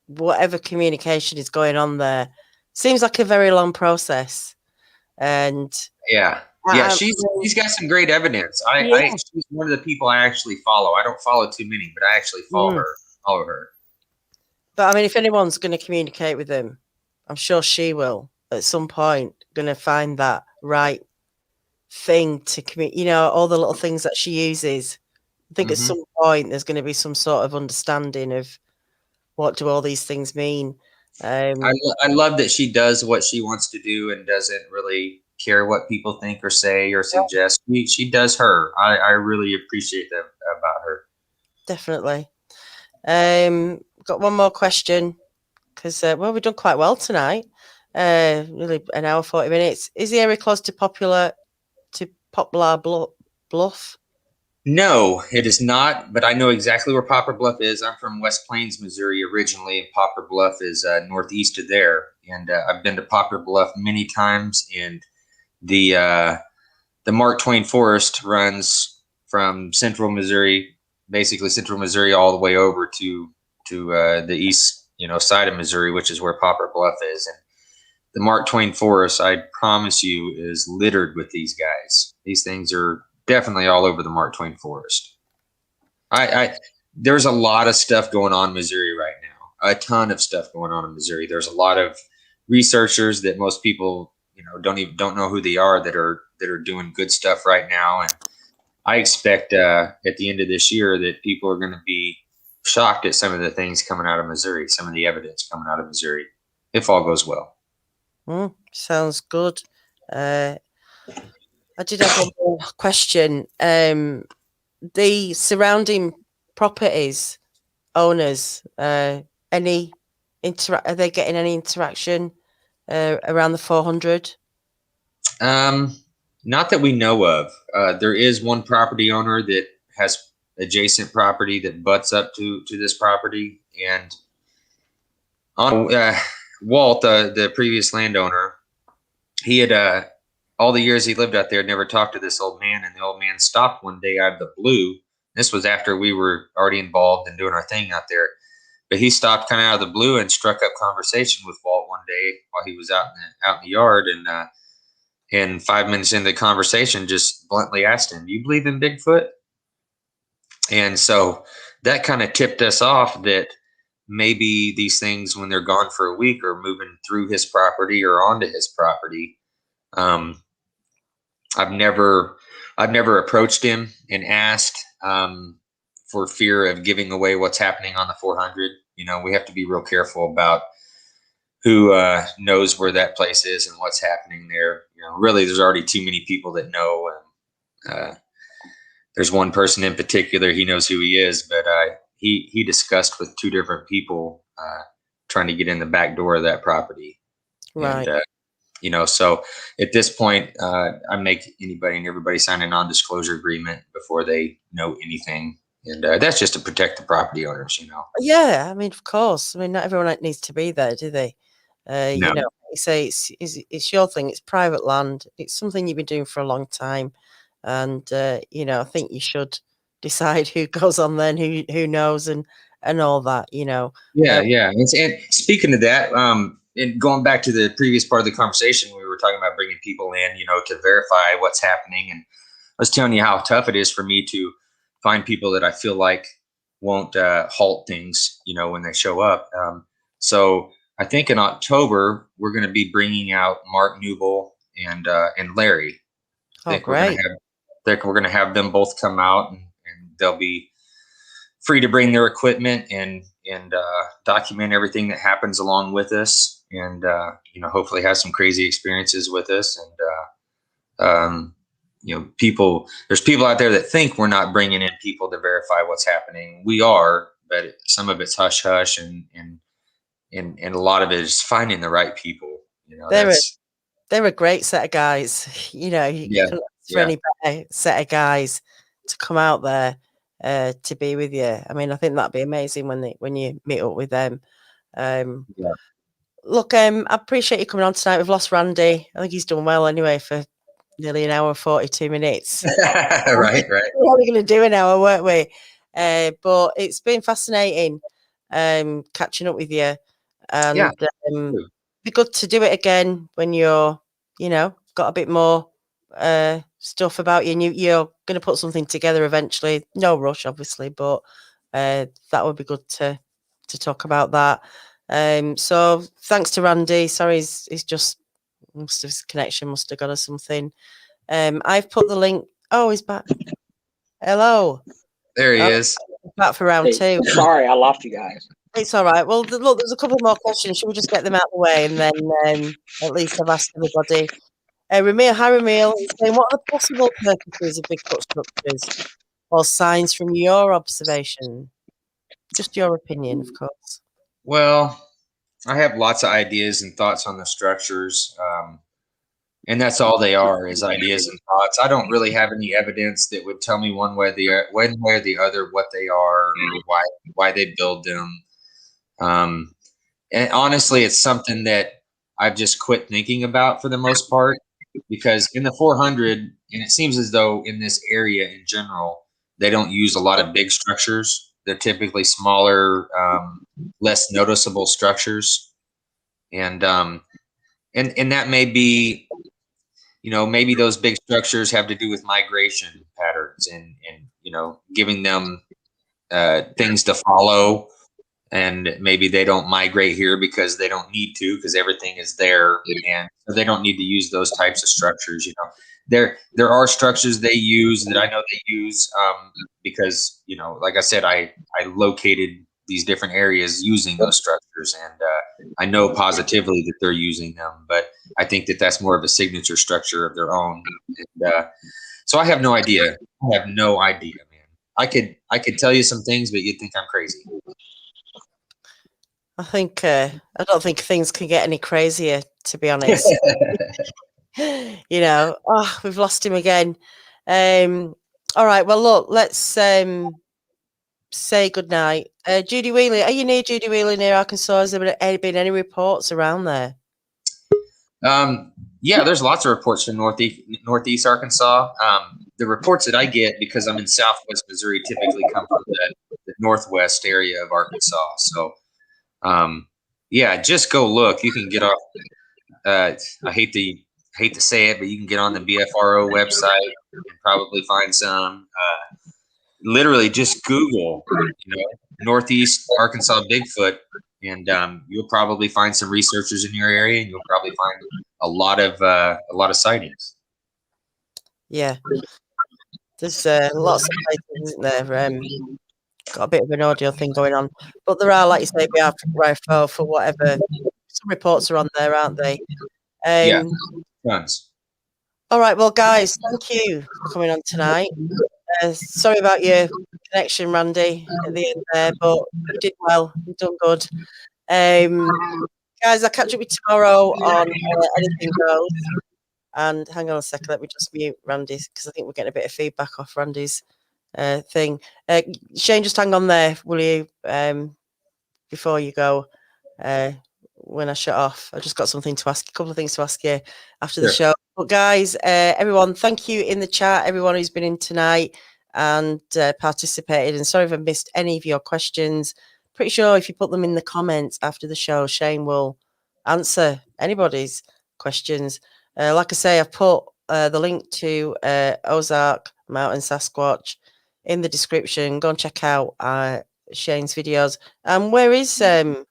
S1: whatever communication is going on there. Seems like a very long process, and she's got some great evidence. She's one of the people I actually follow. I don't follow too many, but I actually follow her. But I mean, if anyone's going to communicate with him, I'm sure she will at some point. Going to find that right thing to communicate. All the little things that she uses. I think at some point there's going to be some sort of understanding of what do all these things mean. I
S2: love that she does what she wants to do and doesn't really care what people think or say or suggest. She does her. I really appreciate that about her.
S1: Definitely. Got one more question because we've done quite well tonight. Really an hour 40 minutes. Is the area close to Poplar Bluff?
S2: No, it is not, but I know exactly where Poplar Bluff is. I'm from West Plains, Missouri originally, and Poplar Bluff is northeast of there. And I've been to Poplar Bluff many times, and the Mark Twain Forest runs from central Missouri, basically central Missouri, all the way over to the east, side of Missouri, which is where Poplar Bluff is. And the Mark Twain Forest, I promise you, is littered with these guys. These things are definitely all over the Mark Twain Forest. There's a lot of stuff going on in Missouri right now. A ton of stuff going on in Missouri. There's a lot of researchers that most people, don't know who they are, that are doing good stuff right now. And I expect at the end of this year that people are going to be shocked at some of the things coming out of Missouri, some of the evidence coming out of Missouri, if all goes well.
S1: Sounds good. I did have one more question. The surrounding properties owners, are they getting any interaction around the 400?
S2: Not that we know of. There is one property owner that has adjacent property that butts up to this property, and on Walt, the previous landowner, he had all the years he lived out there never talked to this old man, and the old man stopped one day out of the blue. This was after we were already involved in doing our thing out there, but he stopped kind of out of the blue and struck up conversation with Walt one day while he was out in the yard, and 5 minutes into the conversation, just bluntly asked him, "Do you believe in Bigfoot?" And so that kind of tipped us off that maybe these things, when they're gone for a week, are moving through his property or onto his property. I've never approached him and asked, for fear of giving away what's happening on the 400. We have to be real careful about who knows where that place is and what's happening there. Really, there's already too many people that know. And there's one person in particular, he knows who he is, but he discussed with two different people trying to get in the back door of that property.
S1: Right.
S2: And, so at this point, I make anybody and everybody sign a non-disclosure agreement before they know anything. And that's just to protect the property owners,
S1: Yeah, I mean, of course. I mean, not everyone needs to be there, do they?
S2: No.
S1: You say it's your thing. It's private land. It's something you've been doing for a long time. And, I think you should decide who goes on there and who knows and all that,
S2: Yeah, yeah. And speaking of that, and going back to the previous part of the conversation, we were talking about bringing people in, to verify what's happening. And I was telling you how tough it is for me to find people that I feel like won't halt things, when they show up. So I think in October, we're going to be bringing out Mark Newble and Larry.
S1: Oh, great.
S2: We're going to have them both come out, and they'll be free to bring their equipment and document everything that happens along with us, and hopefully have some crazy experiences with us. And there's people out there that think we're not bringing in people to verify what's happening. We are, but some of it's hush hush, and a lot of it is finding the right people.
S1: They're a great set of guys. You can look for any better set of guys to come out there to be with you. I mean, I think that'd be amazing when you meet up with them. Look, I appreciate you coming on tonight. We've lost Randy. I think he's done well anyway for nearly an hour and 42 minutes.
S2: Right.
S1: We're only going to do an hour, weren't we? But it's been fascinating catching up with you. And be good to do it again when you're, got a bit more stuff about you, and you're going to put something together eventually. No rush, obviously, but that would be good to talk about that. So thanks to Randy. Sorry, he's just his connection must have got us something. I've put the link. Oh, he's back. Hello.
S2: There he is.
S1: Back for round two.
S4: Sorry, I lost you guys.
S1: It's all right. Well, look, there's a couple more questions. Should we just get them out of the way, and then at least I've asked everybody. Ramil is saying, what are the possible purposes of Bigfoot structures or signs from your observation? Just your opinion, of course.
S2: Well, I have lots of ideas and thoughts on the structures, and that's all they are, is ideas and thoughts. I don't really have any evidence that would tell me one way or the other what they are or why they build them. And honestly, it's something that I've just quit thinking about for the most part, because in the 400, and it seems as though in this area in general, They don't use a lot of big structures. They're typically smaller, less noticeable structures. And that may be, maybe those big structures have to do with migration patterns and giving them things to follow. And maybe they don't migrate here because they don't need to, because everything is there, and so they don't need to use those types of structures. There are structures they use that I know they use because like I said, I located these different areas using those structures, and I know positively that they're using them. But I think that that's more of a signature structure of their own. And, so I have no idea. I have no idea, man. I could tell you some things, but you'd think I'm crazy.
S1: I think I don't think things can get any crazier, to be honest. We've lost him again. All right, well, look, let's say goodnight. Judy Wheeler, are you near Judy Wheeler, near Arkansas? Has there been any reports around there?
S2: Yeah, there's lots of reports from northeast Arkansas. The reports that I get, because I'm in southwest Missouri, typically come from the northwest area of Arkansas. So yeah, just go look. You can get off. I hate to say it, but you can get on the BFRO website and probably find some. Literally, just Google, Northeast Arkansas Bigfoot, and you'll probably find some researchers in your area, and you'll probably find a lot of sightings. Yeah,
S1: there's lots of places, isn't there? Got a bit of an audio thing going on, but there are, like you say, BFRO for whatever. Some reports are on there, aren't they?
S2: Yeah, tons.
S1: All right, well, guys, thank you for coming on tonight. Sorry about your connection, Randy, at the end there, but you did well. You've done good. Guys, I'll catch up with you tomorrow on Anything Goes. And hang on a second, let me just mute Randy, because I think we're getting a bit of feedback off Randy's thing. Shane, just hang on there, will you, before you go, when I shut off. I just got something to ask, a couple of things to ask you after the show. But guys, everyone, thank you in the chat, everyone who's been in tonight and participated. And sorry if I missed any of your questions. Pretty sure if you put them in the comments after the show, Shane will answer anybody's questions. Like I say, I've put the link to Ozark Mountain Sasquatch in the description. Go and check out Shane's videos. And where is are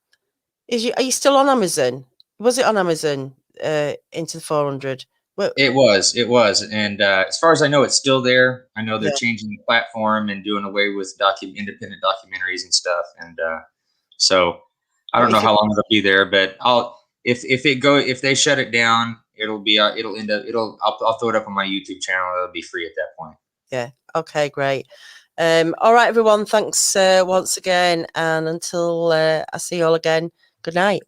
S1: you still on Amazon? Was it on Amazon? Into the 400?
S2: It was, and as far as I know, it's still there. I know they're changing the platform and doing away with independent documentaries and stuff, and so I don't know how long it'll be there. But if they shut it down, I'll throw it up on my YouTube channel. It'll be free at that point.
S1: Yeah. Okay. Great. All right, everyone. Thanks once again, and until I see you all again. Good night.